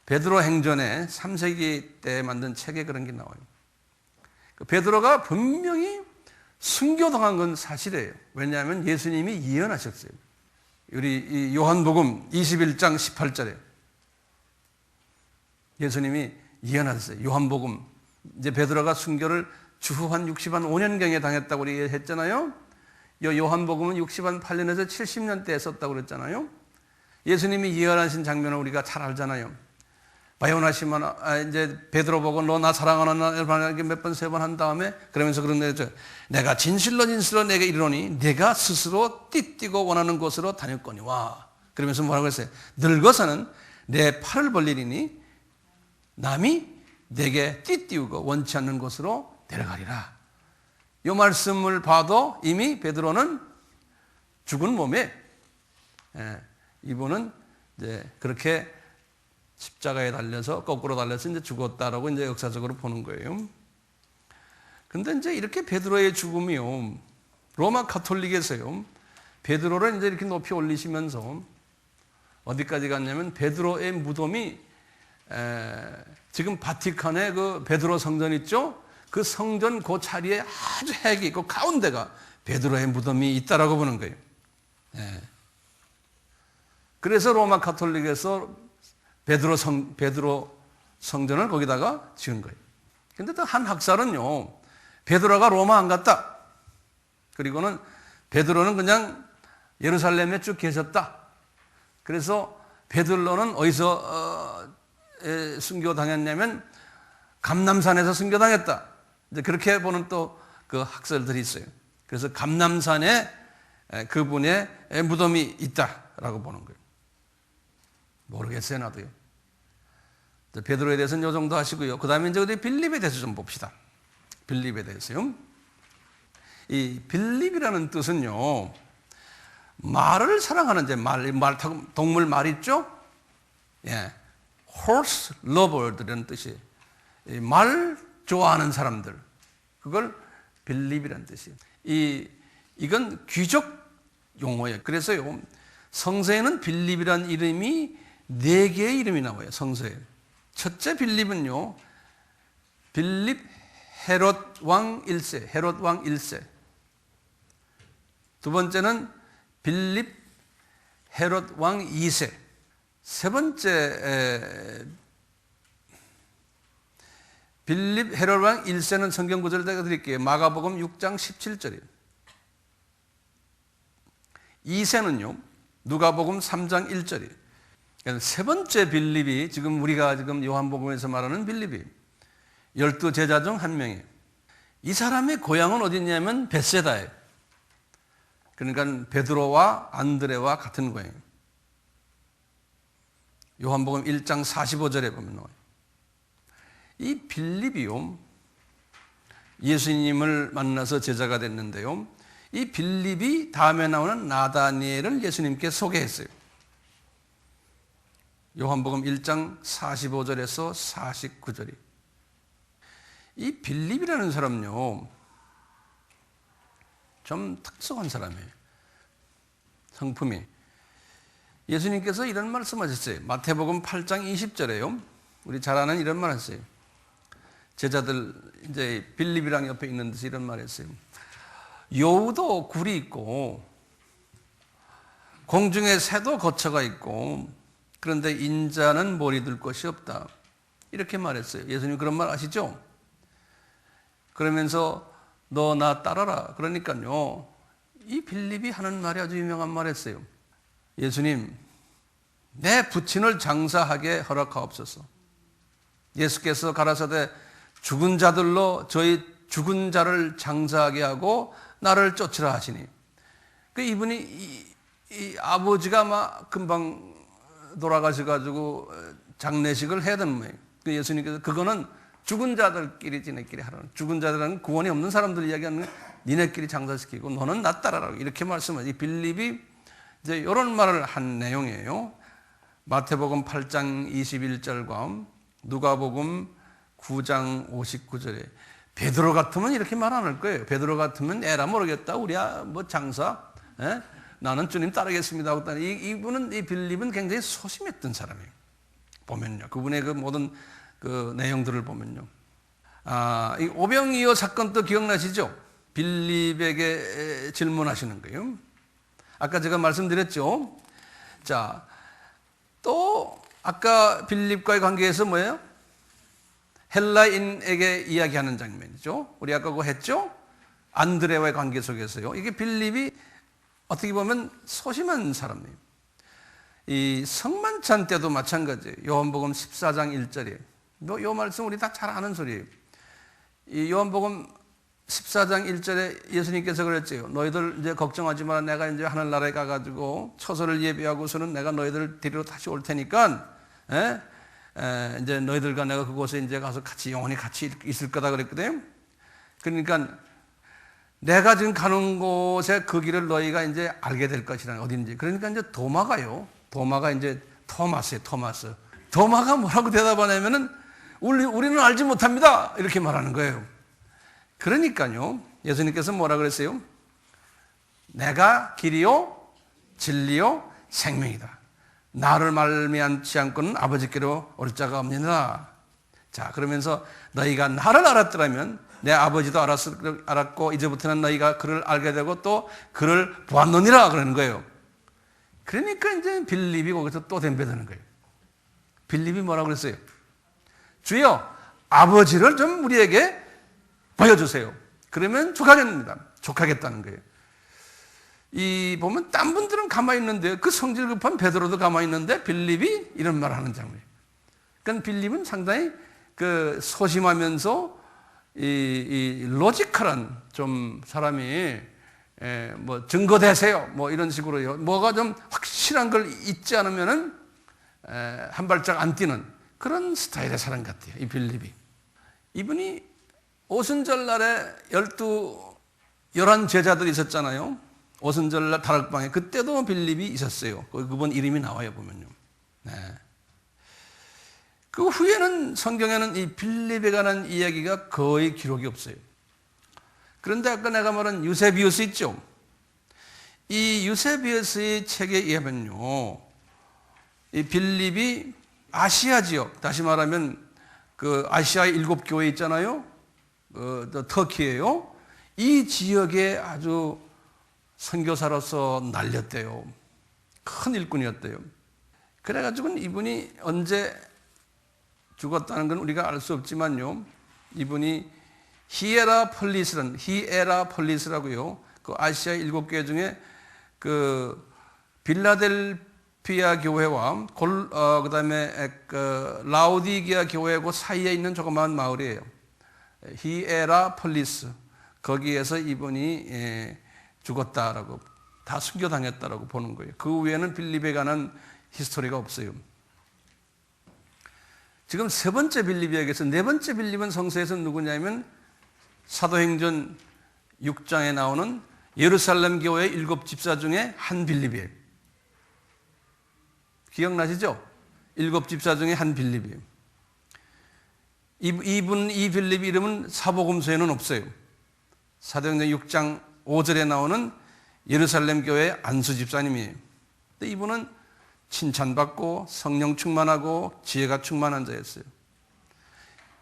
Speaker 1: 베드로 행전에 3세기 때 만든 책에 그런 게 나와요. 베드로가 분명히 순교당한 건 사실이에요. 왜냐하면 예수님이 예언하셨어요. 우리 요한복음 21장 18절에 예수님이 예언하셨어요. 요한복음 이제 베드로가 순교를 주후 한 60한 5년경에 당했다고 우리 했잖아요. 요한복음은 60한 8년에서 70년대에 썼다고 그랬잖아요. 예수님이 예언하신 장면을 우리가 잘 알잖아요. 바요나시면 이제 베드로 보고 너 나 사랑하는 나 몇 번 세 번 한 다음에 그러면서 그런 거죠. 내가 진실로 내게 이르노니 내가 스스로 띠띠고 원하는 곳으로 다녔거니와. 그러면서 뭐라고 했어요? 늙어서는 내 팔을 벌리리니 남이 내게 띠띠우고 원치 않는 곳으로 데려가리라. 이 말씀을 봐도 이미 베드로는 죽은 몸에 이분은 이제 그렇게 십자가에 달려서 거꾸로 달려서 이제 죽었다라고 이제 역사적으로 보는 거예요. 근데 이제 이렇게 베드로의 죽음이요. 로마 가톨릭에서요. 베드로를 이제 이렇게 높이 올리시면서 어디까지 갔냐면 베드로의 무덤이 지금 바티칸에 그 베드로 성전 있죠? 그 성전 그 자리에 아주 핵이 있고 가운데가 베드로의 무덤이 있다라고 보는 거예요. 그래서 로마 가톨릭에서 베드로 성전을 거기다가 지은 거예요. 근데 또 한 학살은요, 베드로가 로마 안 갔다. 그리고는 베드로는 그냥 예루살렘에 쭉 계셨다. 그래서 베드로는 어디서 순교당했냐면 감람산에서 순교당했다. 이제 그렇게 보는 또 그 학설들이 있어요. 그래서 감람산에 그분의 무덤이 있다라고 보는 거예요. 모르겠어요, 나도요. 베드로에 대해서는 이 정도 하시고요. 그 다음에 이제 우리 빌립에 대해서 좀 봅시다. 빌립에 대해서요. 이 빌립이라는 뜻은요, 말을 사랑하는 말 타고 동물 말 있죠? 예. horse lover이라는 뜻이에요. 말 좋아하는 사람들. 그걸 빌립이라는 뜻이에요. 이건 귀족 용어예요. 그래서요, 성서에는 빌립이라는 이름이 4개의 이름이 나와요. 성서에. 첫째 빌립은요, 빌립 헤롯 왕 1세, 헤롯 왕 1세. 두 번째는 빌립 헤롯 왕 2세. 세 번째 빌립 헤롯 왕 1세는 성경 구절을 제가 드릴게요. 마가복음 6장 17절이에요. 2세는요 누가복음 3장 1절이에요. 세 번째 빌립이 지금 우리가 지금 요한복음에서 말하는 빌립이 12제자 중 한 명이에요. 이 사람의 고향은 어디냐면 벳세다예요. 그러니까 베드로와 안드레와 같은 고향이에요. 요한복음 1장 45절에 보면 나와요. 이 빌립이요 예수님을 만나서 제자가 됐는데요, 이 빌립이 다음에 나오는 나다니엘을 예수님께 소개했어요. 요한복음 1장 45절에서 49절이. 이 빌립이라는 사람은요 좀 특수한 사람이에요. 성품이. 예수님께서 이런 말씀하셨어요. 마태복음 8장 20절에요. 우리 잘 아는 이런 말 했어요. 제자들 이제 빌립이랑 옆에 있는 데서 이런 말 했어요. 여우도 굴이 있고 공중에 새도 거처가 있고 그런데 인자는 머리 둘 곳이 없다. 이렇게 말했어요. 예수님 그런 말 아시죠? 그러면서 너 나 따라라. 그러니까요 이 빌립이 하는 말이 아주 유명한 말이었어요. 예수님 내 부친을 장사하게 허락하옵소서. 예수께서 가라사대 죽은 자들로 저희 죽은 자를 장사하게 하고 나를 쫓으라 하시니, 그 이분이 이 아버지가 막 금방 돌아가셔가지고 장례식을 해야 되는 거예요. 그 예수님께서 그거는 죽은 자들끼리 지네끼리 하라는, 죽은 자들은 구원이 없는 사람들 이야기하는 니네끼리 장사시키고 너는 나 따라라 이렇게 말씀하지. 빌립이 이제 이런 말을 한 내용이에요. 마태복음 8장 21절과 누가복음 9장 59절에 베드로 같으면 이렇게 말 안 할 거예요. 베드로 같으면 에라 모르겠다. 우리야 뭐 장사, 나는 주님 따르겠습니다 하고 이분은 이 빌립은 굉장히 소심했던 사람이에요. 보면요, 그분의 그 모든 그 내용들을 보면요. 이 오병이어 사건도 기억나시죠? 빌립에게 질문하시는 거예요. 아까 제가 말씀드렸죠. 자, 또 아까 빌립과의 관계에서 뭐예요? 헬라인에게 이야기하는 장면이죠. 우리 아까 그거 했죠? 안드레와의 관계 속에서요. 이게 빌립이 어떻게 보면 소심한 사람이에요. 이 성만찬 때도 마찬가지예요. 요한복음 14장 1절이에요. 이 말씀 우리 다 잘 아는 소리예요. 이 요한복음 14장 1절에 예수님께서 그랬죠. 너희들 이제 걱정하지 마라. 내가 이제 하늘나라에 가가지고 처소를 예비하고서는 내가 너희들 데리러 다시 올 테니까, 이제 너희들과 내가 그곳에 이제 가서 같이 영원히 같이 있을 거다 그랬거든요. 그러니까 내가 지금 가는 곳에 그 길을 너희가 이제 알게 될 것이라는, 어딘지. 그러니까 이제 도마가요. 도마가 이제 토마스예요. 도마가 뭐라고 대답하냐면은 우리는 알지 못합니다. 이렇게 말하는 거예요. 그러니까요, 예수님께서 뭐라 그랬어요? 내가 길이요, 진리요, 생명이다. 나를 말미암지 않고는 아버지께로 올 자가 없느니라. 자, 그러면서 너희가 나를 알았더라면 내 아버지도 알았고 이제부터는 너희가 그를 알게 되고 또 그를 보았느니라 그러는 거예요. 그러니까 이제 빌립이 거기서 또 덤벼드는 거예요. 빌립이 뭐라고 그랬어요? 주여, 아버지를 좀 우리에게 보여주세요. 그러면 족하겠다는 거예요. 이 보면 딴 분들은 가만히 있는데, 그 성질 급한 베드로도 가만히 있는데 빌립이 이런 말을 하는 장면이에요. 그러니까 빌립은 상당히 그 소심하면서 이 로지컬한 좀 사람이, 뭐 증거 대세요 뭐 이런 식으로요. 뭐가 좀 확실한 걸 잊지 않으면은 한 발짝 안 뛰는 그런 스타일의 사람 같아요. 이 빌립이. 이분이 오순절 날에 11 제자들이 있었잖아요. 오순절 날 다락방에. 그때도 빌립이 있었어요. 그분 이름이 나와요, 보면요. 네. 그 후에는 성경에는 이 빌립에 관한 이야기가 거의 기록이 없어요. 그런데 아까 내가 말한 유세비우스 있죠? 이 유세비우스의 책에 의하면요, 이 빌립이 아시아 지역, 다시 말하면 그 아시아의 7교회 있잖아요. 터키예요. 이 지역에 아주 선교사로서 날렸대요. 큰 일꾼이었대요. 그래가지고 이분이 언제 죽었다는 건 우리가 알 수 없지만요. 이분이 히에라폴리스라고요. 그 아시아 7개 중에 그 빌라델피아 교회와 그다음에 그 라우디게아 교회 그 사이에 있는 조그마한 마을이에요. 히에라폴리스. 거기에서 이분이 죽었다라고, 다 순교당했다라고 보는 거예요. 그 외에는 빌립에 관한 히스토리가 없어요. 지금 세 번째 빌립 이야기에서 네 번째 빌립은 성서에서 누구냐면 사도행전 6장에 나오는 예루살렘 교회의 7집사 중에 한 빌립이에요. 기억나시죠? 7집사 중에 한 빌립이에요. 이 빌립 이름은 사복음서에는 없어요. 사도행전 6장 5절에 나오는 예루살렘 교회의 안수 집사님이에요. 근데 이분은 칭찬받고 성령 충만하고 지혜가 충만한 자였어요.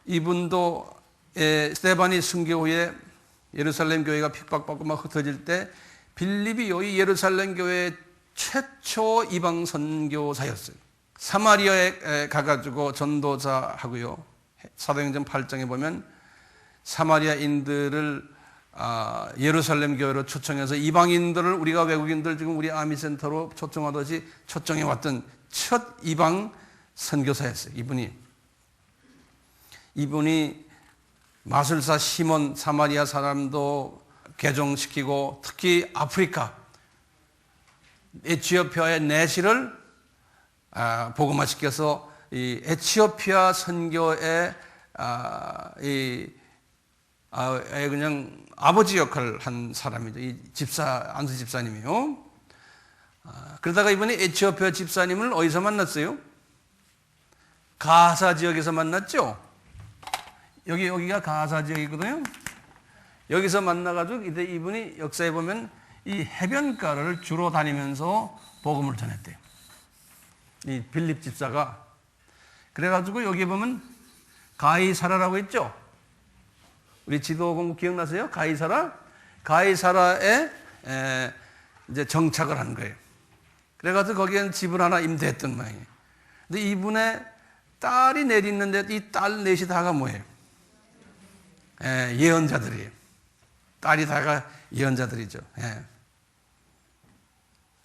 Speaker 1: 이분도 스데반이 순교 후에 예루살렘 교회가 핍박받고 막 흩어질 때 빌립이 이 예루살렘 교회의 최초 이방 선교사였어요. 사마리아에 가가지고 전도자하고요. 사도행전 8장에 보면 사마리아인들을 예루살렘 교회로 초청해서 이방인들을 우리가 외국인들 지금 우리 아미센터로 초청하듯이 초청해 왔던 첫 이방 선교사였어요. 이분이 마술사 시몬 사마리아 사람도 개종시키고 특히 아프리카 에티오피아의 내시를 복음화시켜서 이 에티오피아 선교의 그냥 아버지 역할을 한 사람이죠. 이 안수 집사님이요. 그러다가 이번에 에티오피아 집사님을 어디서 만났어요? 가사 지역에서 만났죠. 여기가 가사 지역이거든요. 여기서 만나가지고 이분이 역사에 보면 이 해변가를 주로 다니면서 복음을 전했대요. 이 빌립 집사가. 그래가지고 여기 보면 가이사라라고 있죠. 우리 지도 공부 기억나세요? 가이사라에 이제 정착을 한 거예요. 그래가지고 거기에는 집을 하나 임대했던 모양이에요. 근데 이분의 딸이 넷이 있는데 이 딸 넷이 다가 뭐예요? 예언자들이에요. 딸이 다가 예언자들이죠.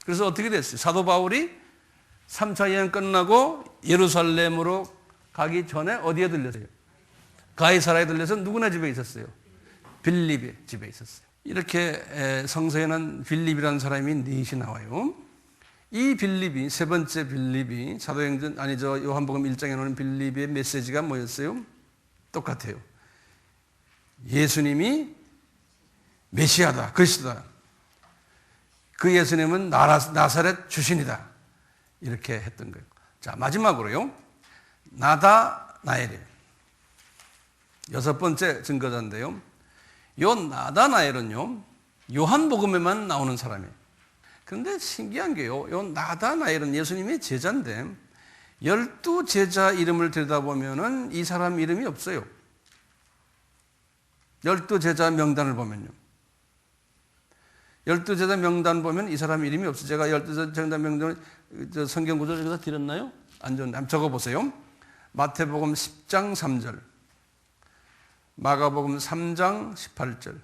Speaker 1: 그래서 어떻게 됐어요? 사도 바울이 3차 여행 끝나고 예루살렘으로 가기 전에 어디에 들렸어요? 가이사라에 들려서 누구나 집에 있었어요? 빌립의 집에 있었어요. 이렇게 성서에는 빌립이라는 사람이 넷이 나와요. 이 빌립이, 세 번째 빌립이 요한복음 1장에 나오는 빌립의 메시지가 뭐였어요? 똑같아요. 예수님이 메시아다, 그리스도다. 그 예수님은 나사렛 주신이다. 이렇게 했던 거예요. 자, 마지막으로요. 나다나엘이에요. 여섯 번째 증거자인데요. 요 나다나엘은요, 요한복음에만 나오는 사람이에요. 그런데 신기한 게요, 요 나다나엘은 예수님의 제자인데, 12제자 이름을 들여다보면은 이 사람 이름이 없어요. 12제자 명단을 보면요. 12제자 명단 보면 이 사람 이름이 없어요. 제가 12제자 명단을 성경 구절 여기서 드렸나요? 안 줬는데 한번 적어보세요. 마태복음 10장 3절, 마가복음 3장 18절,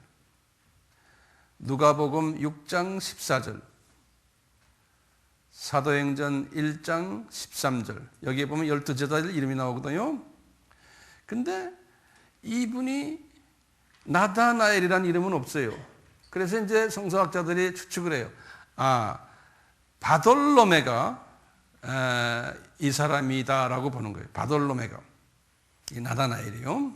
Speaker 1: 누가복음 6장 14절, 사도행전 1장 13절. 여기에 보면 12제자들 이름이 나오거든요. 근데 이분이 나다나엘이라는 이름은 없어요. 그래서 이제 성서학자들이 추측을 해요. 바돌로메가 이 사람이다라고 보는 거예요. 바돌로메가. 이 나다나엘이요.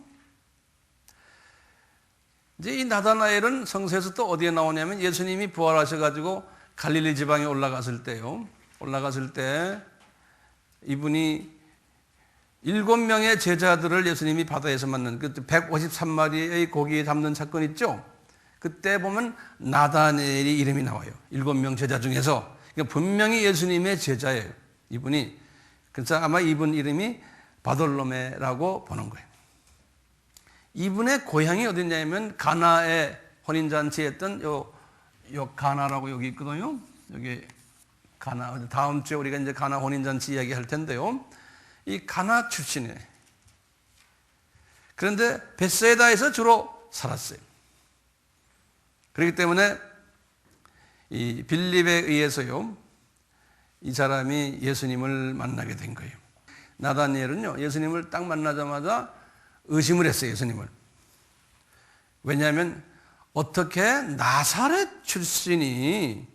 Speaker 1: 이제 이 나다나엘은 성서에서 또 어디에 나오냐면 예수님이 부활하셔가지고 갈릴리 지방에 올라갔을 때요. 올라갔을 때 이분이 7명의 제자들을 예수님이 바다에서 만난 그 153마리의 고기 잡는 사건 있죠? 그때 보면 나다나엘이 이름이 나와요. 7명 제자 중에서. 그러니까 분명히 예수님의 제자예요. 이분이. 그래서 아마 이분 이름이 바돌로메라고 보는 거예요. 이분의 고향이 어디냐면 가나에 혼인잔치 했던 요 가나라고 여기 있거든요. 여기 가나, 다음 주에 우리가 이제 가나 혼인잔치 이야기 할 텐데요. 이 가나 출신이에요. 그런데 벳사이다에서 주로 살았어요. 그렇기 때문에 이 빌립에 의해서요, 이 사람이 예수님을 만나게 된 거예요. 나다니엘은요, 예수님을 딱 만나자마자 의심을 했어요, 예수님을. 왜냐하면 어떻게 나사렛 출신이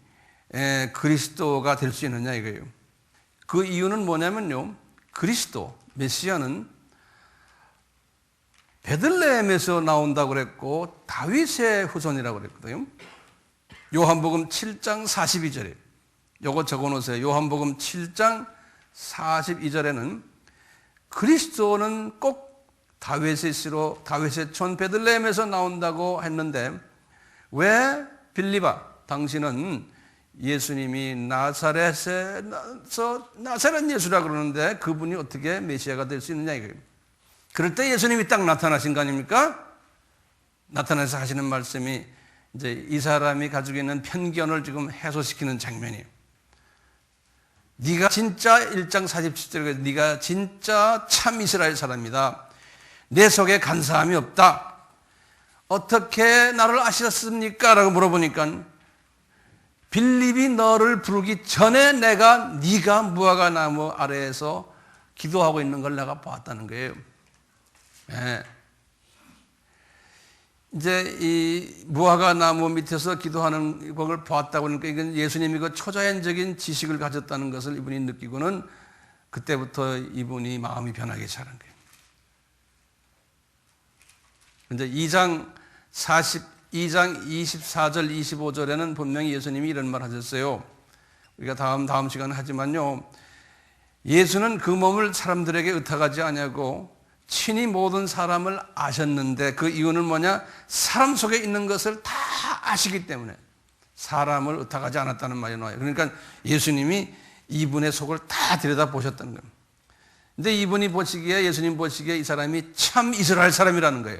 Speaker 1: 그리스도가 될 수 있느냐 이거예요. 그 이유는 뭐냐면요, 그리스도, 메시아는 베들레헴에서 나온다고 그랬고 다윗의 후손이라고 그랬거든요. 요한복음 7장 42절에 요거 적어놓으세요. 요한복음 7장 42절에는 그리스도는 꼭 다윗의 씨로 다윗의 촌 베들레헴에서 나온다고 했는데, 왜 빌립아 당신은 예수님이 나사렛에서 나사렛 예수라 그러는데 그분이 어떻게 메시아가 될 수 있느냐 이거예요. 그럴 때 예수님이 딱 나타나신 거 아닙니까? 나타나서 하시는 말씀이 이제 이 사람이 가지고 있는 편견을 지금 해소시키는 장면이에요. 네가 진짜 1장 47절에 네가 진짜 참 이스라엘 사람이다. 내 속에 간사함이 없다. 어떻게 나를 아셨습니까? 라고 물어보니까 빌립이 너를 부르기 전에 네가 무화과 나무 아래에서 기도하고 있는 걸 내가 봤다는 거예요. 네. 이제 이 무화과 나무 밑에서 기도하는 것을 보았다고 하니까 이건 예수님이 그 초자연적인 지식을 가졌다는 것을 이분이 느끼고는 그때부터 이분이 마음이 변하기 시작한 거예요. 이제 2장 24절 25절에는 분명히 예수님이 이런 말 하셨어요. 우리가 다음 시간에 하지만요, 예수는 그 몸을 사람들에게 의탁하지 아니하고 친히 모든 사람을 아셨는데, 그 이유는 뭐냐? 사람 속에 있는 것을 다 아시기 때문에 사람을 의탁하지 않았다는 말이 나와요. 그러니까 예수님이 이분의 속을 다 들여다보셨다는 겁니다. 근데 이분이 보시기에, 예수님 보시기에 이 사람이 참 이스라엘 사람이라는 거예요.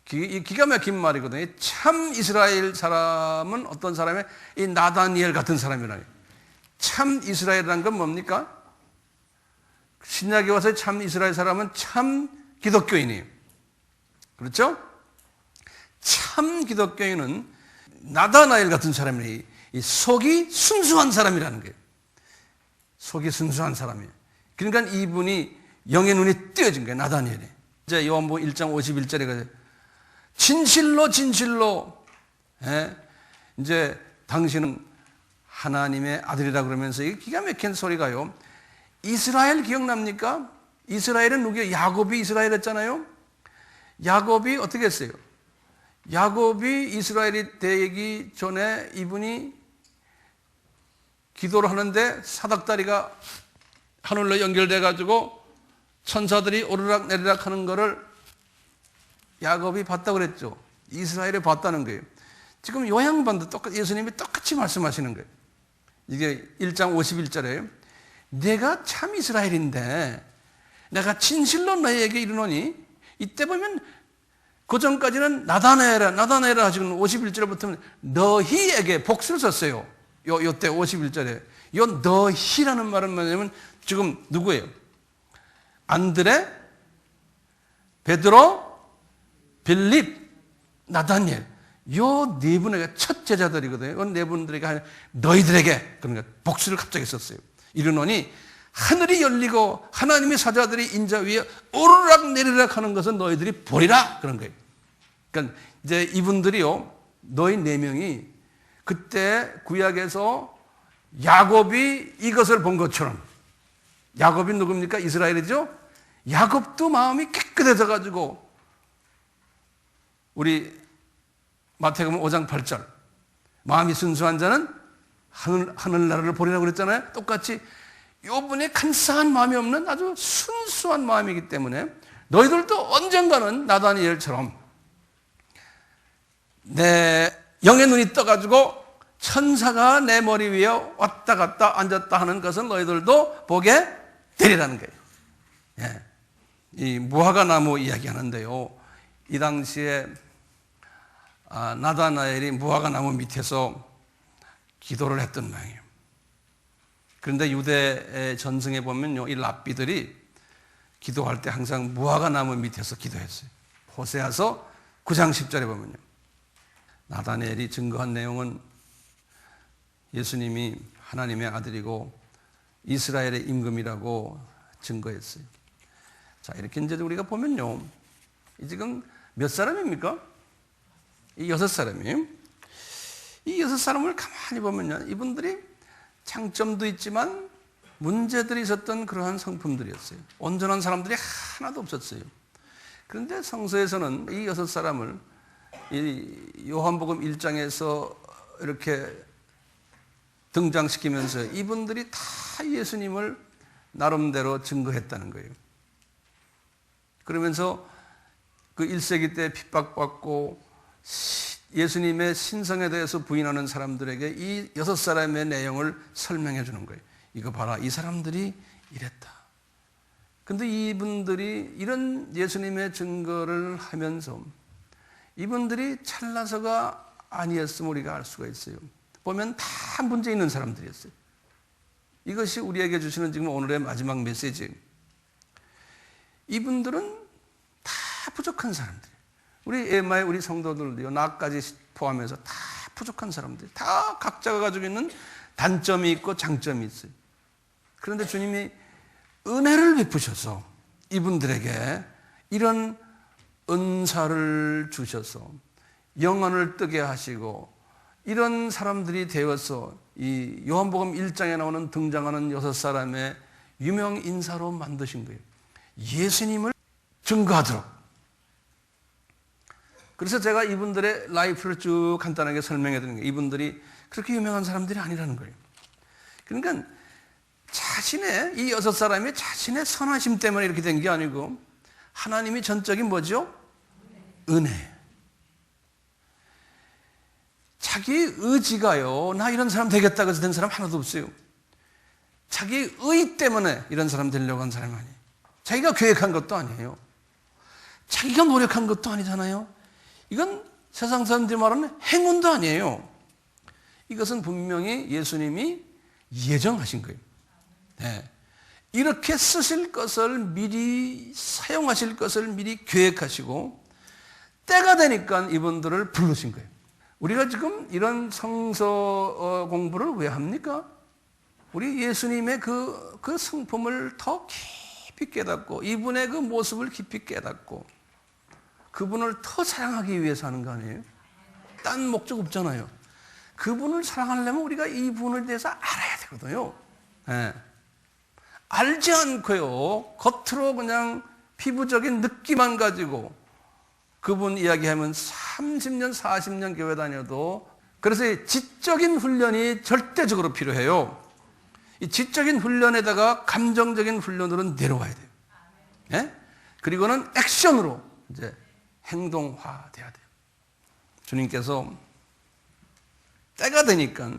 Speaker 1: 기가 막힌 말이거든요. 참 이스라엘 사람은 어떤 사람이에요? 이 나다니엘 같은 사람이라는 거예요. 참 이스라엘이라는 건 뭡니까? 신약에 와서 참 이스라엘 사람은 참 기독교인이에요. 그렇죠? 참 기독교인은 나다나엘 같은 사람이에요. 이 속이 순수한 사람이라는 거예요. 속이 순수한 사람이에요. 그러니까 이분이 영의 눈이 띄어진 거예요, 나다니엘이. 이제 요한복음 1장 51절에 진실로 이제 당신은 하나님의 아들이라 그러면서 이 기가 막힌 소리가요. 이스라엘 기억납니까? 이스라엘은 누구예요? 야곱이 이스라엘 했잖아요. 야곱이 어떻게 했어요? 야곱이 이스라엘이 되기 전에 이분이 기도를 하는데 사닥다리가 하늘로 연결돼 가지고 천사들이 오르락 내리락 하는 거를 야곱이 봤다고 그랬죠. 이스라엘이 봤다는 거예요. 지금 요양반도 예수님이 똑같이 말씀하시는 거예요. 이게 1장 51절에 내가 참 이스라엘인데 내가 진실로 너희에게 이르노니, 이때 보면 그 전까지는 나다나엘아 지금 51절부터는 너희에게 복수를 썼어요. 요때 51절에 요 너희라는 말은 뭐냐면 지금 누구예요? 안드레, 베드로, 빌립, 나다니엘, 요 네 분에게 첫 제자들이거든요. 네 분들에게 너희들에게 그러니까 복수를 갑자기 썼어요. 이르노니 하늘이 열리고 하나님의 사자들이 인자 위에 오르락 내리락 하는 것은 너희들이 보리라 그런 거예요. 그러니까 이제 이분들이요, 너희 네 명이 그때 구약에서 야곱이 이것을 본 것처럼, 야곱이 누굽니까? 이스라엘이죠. 야곱도 마음이 깨끗해져 가지고 우리 마태복음 5장 8절 마음이 순수한 자는 하늘나라를 보리라고 그랬잖아요. 똑같이 이분이 간사한 마음이 없는 아주 순수한 마음이기 때문에 너희들도 언젠가는 나다니엘처럼 내 영의 눈이 떠가지고 천사가 내 머리 위에 왔다 갔다 앉았다 하는 것은 너희들도 보게 되리라는 거예요. 예. 이 무화과 나무 이야기 하는데요, 이 당시에 나다나엘이 무화과 나무 밑에서 기도를 했던 모양이에요. 그런데 유대 전승에 보면요, 이 랍비들이 기도할 때 항상 무화과 나무 밑에서 기도했어요. 호세아서 9장 10절에 보면요, 나다나엘이 증거한 내용은 예수님이 하나님의 아들이고 이스라엘의 임금이라고 증거했어요. 자, 이렇게 이제 우리가 보면요, 이 지금 몇 사람입니까? 이 6사람이에요. 이 6사람을 가만히 보면요, 이분들이 장점도 있지만 문제들이 있었던 그러한 성품들이었어요. 온전한 사람들이 하나도 없었어요. 그런데 성서에서는 이 6사람을 이 요한복음 1장에서 이렇게 등장시키면서 이분들이 다 예수님을 나름대로 증거했다는 거예요. 그러면서 그 1세기 때 핍박받고 예수님의 신성에 대해서 부인하는 사람들에게 이 6사람의 내용을 설명해 주는 거예요. 이거 봐라, 이 사람들이 이랬다. 근데 이분들이 이런 예수님의 증거를 하면서 이분들이 찰나서가 아니었음을 우리가 알 수가 있어요. 보면 다 문제 있는 사람들이었어요. 이것이 우리에게 주시는 지금 오늘의 마지막 메시지. 이분들은 다 부족한 사람들이에요. 우리 에마의 우리 성도들도요, 나까지 포함해서 다 부족한 사람들, 다 각자가 가지고 있는 단점이 있고 장점이 있어요. 그런데 주님이 은혜를 베푸셔서 이분들에게 이런 은사를 주셔서 영혼을 뜨게 하시고 이런 사람들이 되어서 이 요한복음 1장에 나오는 등장하는 6사람의 유명 인사로 만드신 거예요. 예수님을 증거하도록. 그래서 제가 이분들의 라이프를 쭉 간단하게 설명해 드리는 거예요. 이분들이 그렇게 유명한 사람들이 아니라는 거예요. 그러니까 자신의 이 6사람이 자신의 선하심 때문에 이렇게 된 게 아니고 하나님이 전적인 뭐죠? 은혜. 자기 의지가요, 나 이런 사람 되겠다고 해서 된 사람 하나도 없어요. 자기 의 때문에 이런 사람 되려고 한 사람이 아니에요. 자기가 계획한 것도 아니에요. 자기가 노력한 것도 아니잖아요. 이건 세상 사람들이 말하는 행운도 아니에요. 이것은 분명히 예수님이 예정하신 거예요. 네. 이렇게 쓰실 것을 미리 사용하실 것을 미리 계획하시고 때가 되니까 이분들을 부르신 거예요. 우리가 지금 이런 성서 공부를 왜 합니까? 우리 예수님의 그 성품을 더 깊이 깨닫고 이분의 그 모습을 깊이 깨닫고 그분을 더 사랑하기 위해서 하는 거 아니에요? 딴 목적 없잖아요. 그분을 사랑하려면 우리가 이분에 대해서 알아야 되거든요. 네. 알지 않고요, 겉으로 그냥 피부적인 느낌만 가지고 그분 이야기하면 30년, 40년 교회 다녀도, 그래서 지적인 훈련이 절대적으로 필요해요. 이 지적인 훈련에다가 감정적인 훈련으로 내려와야 돼요. 네? 그리고는 액션으로 이제 행동화돼야 돼요. 주님께서 때가 되니까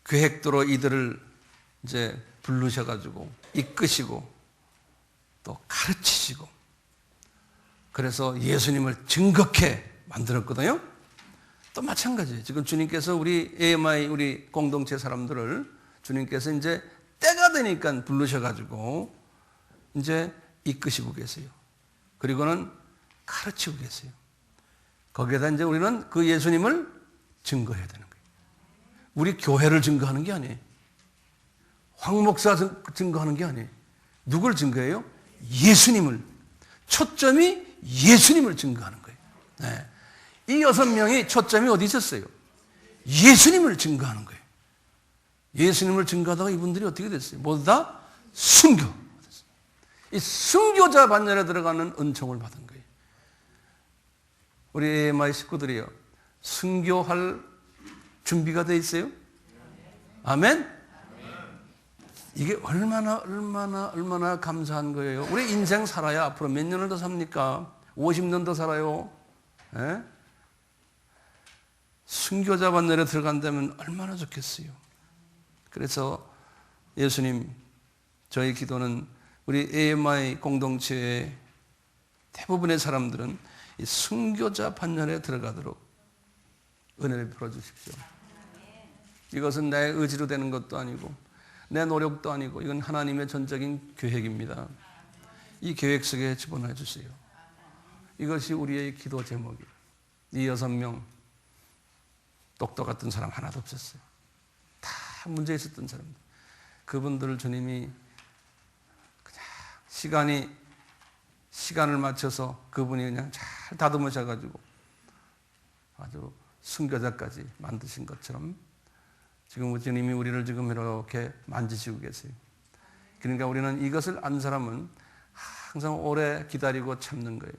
Speaker 1: 계획대로 이들을 이제 부르셔가지고 이끄시고 또 가르치시고 그래서 예수님을 증거케 만들었거든요. 또 마찬가지예요. 지금 주님께서 우리 AMI 우리 공동체 사람들을 주님께서 이제 때가 되니까 부르셔가지고 이제 이끄시고 계세요. 그리고는 가르치고 계세요. 거기에다 이제 우리는 그 예수님을 증거해야 되는 거예요. 우리 교회를 증거하는 게 아니에요. 황 목사 증거하는 게 아니에요. 누굴 증거해요? 예수님을. 초점이 예수님을 증거하는 거예요. 네. 이 6명이 초점이 어디 있었어요? 예수님을 증거하는 거예요. 예수님을 증거하다가 이분들이 어떻게 됐어요? 모두 다 순교. 이 순교자 반열에 들어가는 은총을 받은 거예요. 우리 AMI 식구들이요, 순교할 준비가 돼 있어요? 아멘? 이게 얼마나 감사한 거예요. 우리 인생 살아야 앞으로 몇 년을 더 삽니까? 50년 더 살아요. 예? 순교자 반열에 들어간다면 얼마나 좋겠어요. 그래서 예수님, 저희 기도는 우리 AMI 공동체의 대부분의 사람들은 이 순교자 반열에 들어가도록 은혜를 베풀어 주십시오. 이것은 내 의지로 되는 것도 아니고 내 노력도 아니고 이건 하나님의 전적인 계획입니다. 이 계획 속에 집어넣어 주세요. 이것이 우리의 기도 제목이에요. 이 6명 똑똑했던 사람 하나도 없었어요. 다 문제 있었던 사람들. 그분들을 주님이 그냥 시간을 맞춰서 그분이 그냥 잘 다듬으셔가지고 아주 순교자까지 만드신 것처럼 지금 주님이 우리를 지금 이렇게 만지시고 계세요. 그러니까 우리는 이것을 안 사람은 항상 오래 기다리고 참는 거예요.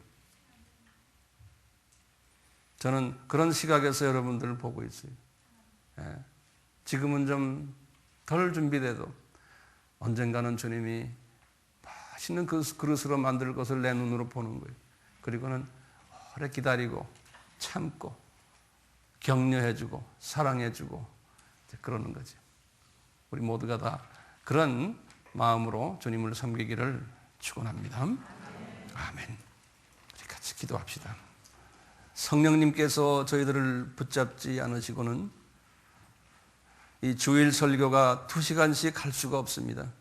Speaker 1: 저는 그런 시각에서 여러분들을 보고 있어요. 지금은 좀 덜 준비돼도 언젠가는 주님이 맛있는 그 그릇으로 만들 것을 내 눈으로 보는 거예요. 그리고는 오래 기다리고 참고 격려해주고 사랑해주고 그러는 거죠. 우리 모두가 다 그런 마음으로 주님을 섬기기를 축원합니다. 아멘. 우리 같이 기도합시다. 성령님께서 저희들을 붙잡지 않으시고는 이 주일 설교가 2시간씩 할 수가 없습니다.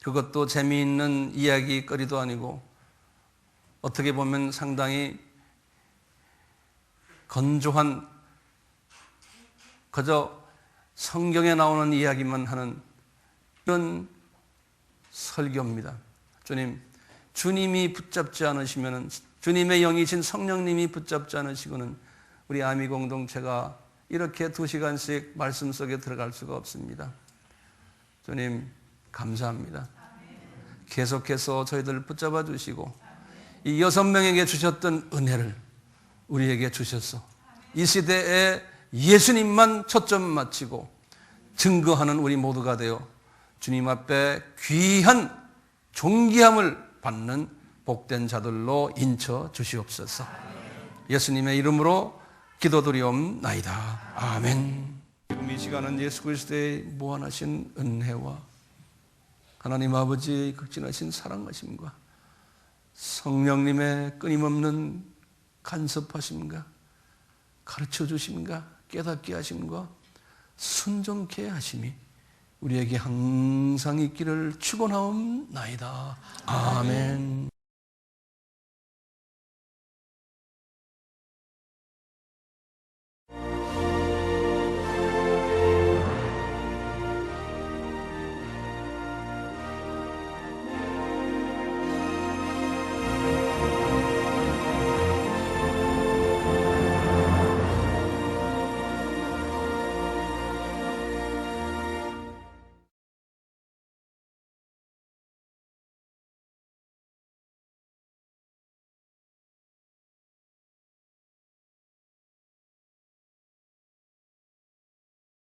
Speaker 1: 그것도 재미있는 이야기거리도 아니고 어떻게 보면 상당히 건조한 그저 성경에 나오는 이야기만 하는 이런 설교입니다. 주님이 붙잡지 않으시면 주님의 영이신 성령님이 붙잡지 않으시고는 우리 아미 공동체가 이렇게 2시간씩 말씀 속에 들어갈 수가 없습니다. 주님 감사합니다. 계속해서 저희들을 붙잡아 주시고 이 6명에게 주셨던 은혜를 우리에게 주셔서 이 시대에 예수님만 초점 맞추고 증거하는 우리 모두가 되어 주님 앞에 귀한 존귀함을 받는 복된 자들로 인쳐 주시옵소서. 예수님의 이름으로 기도드리옵나이다. 아멘. 지금 이 시간은 예수 그리스도의 무한하신 은혜와 하나님 아버지의 극진하신 사랑하심과 성령님의 끊임없는 간섭하심과 가르쳐 주심과 깨닫게 하심과 순종케 하심이 우리에게 항상 있기를 축원하옵나이다. 아멘.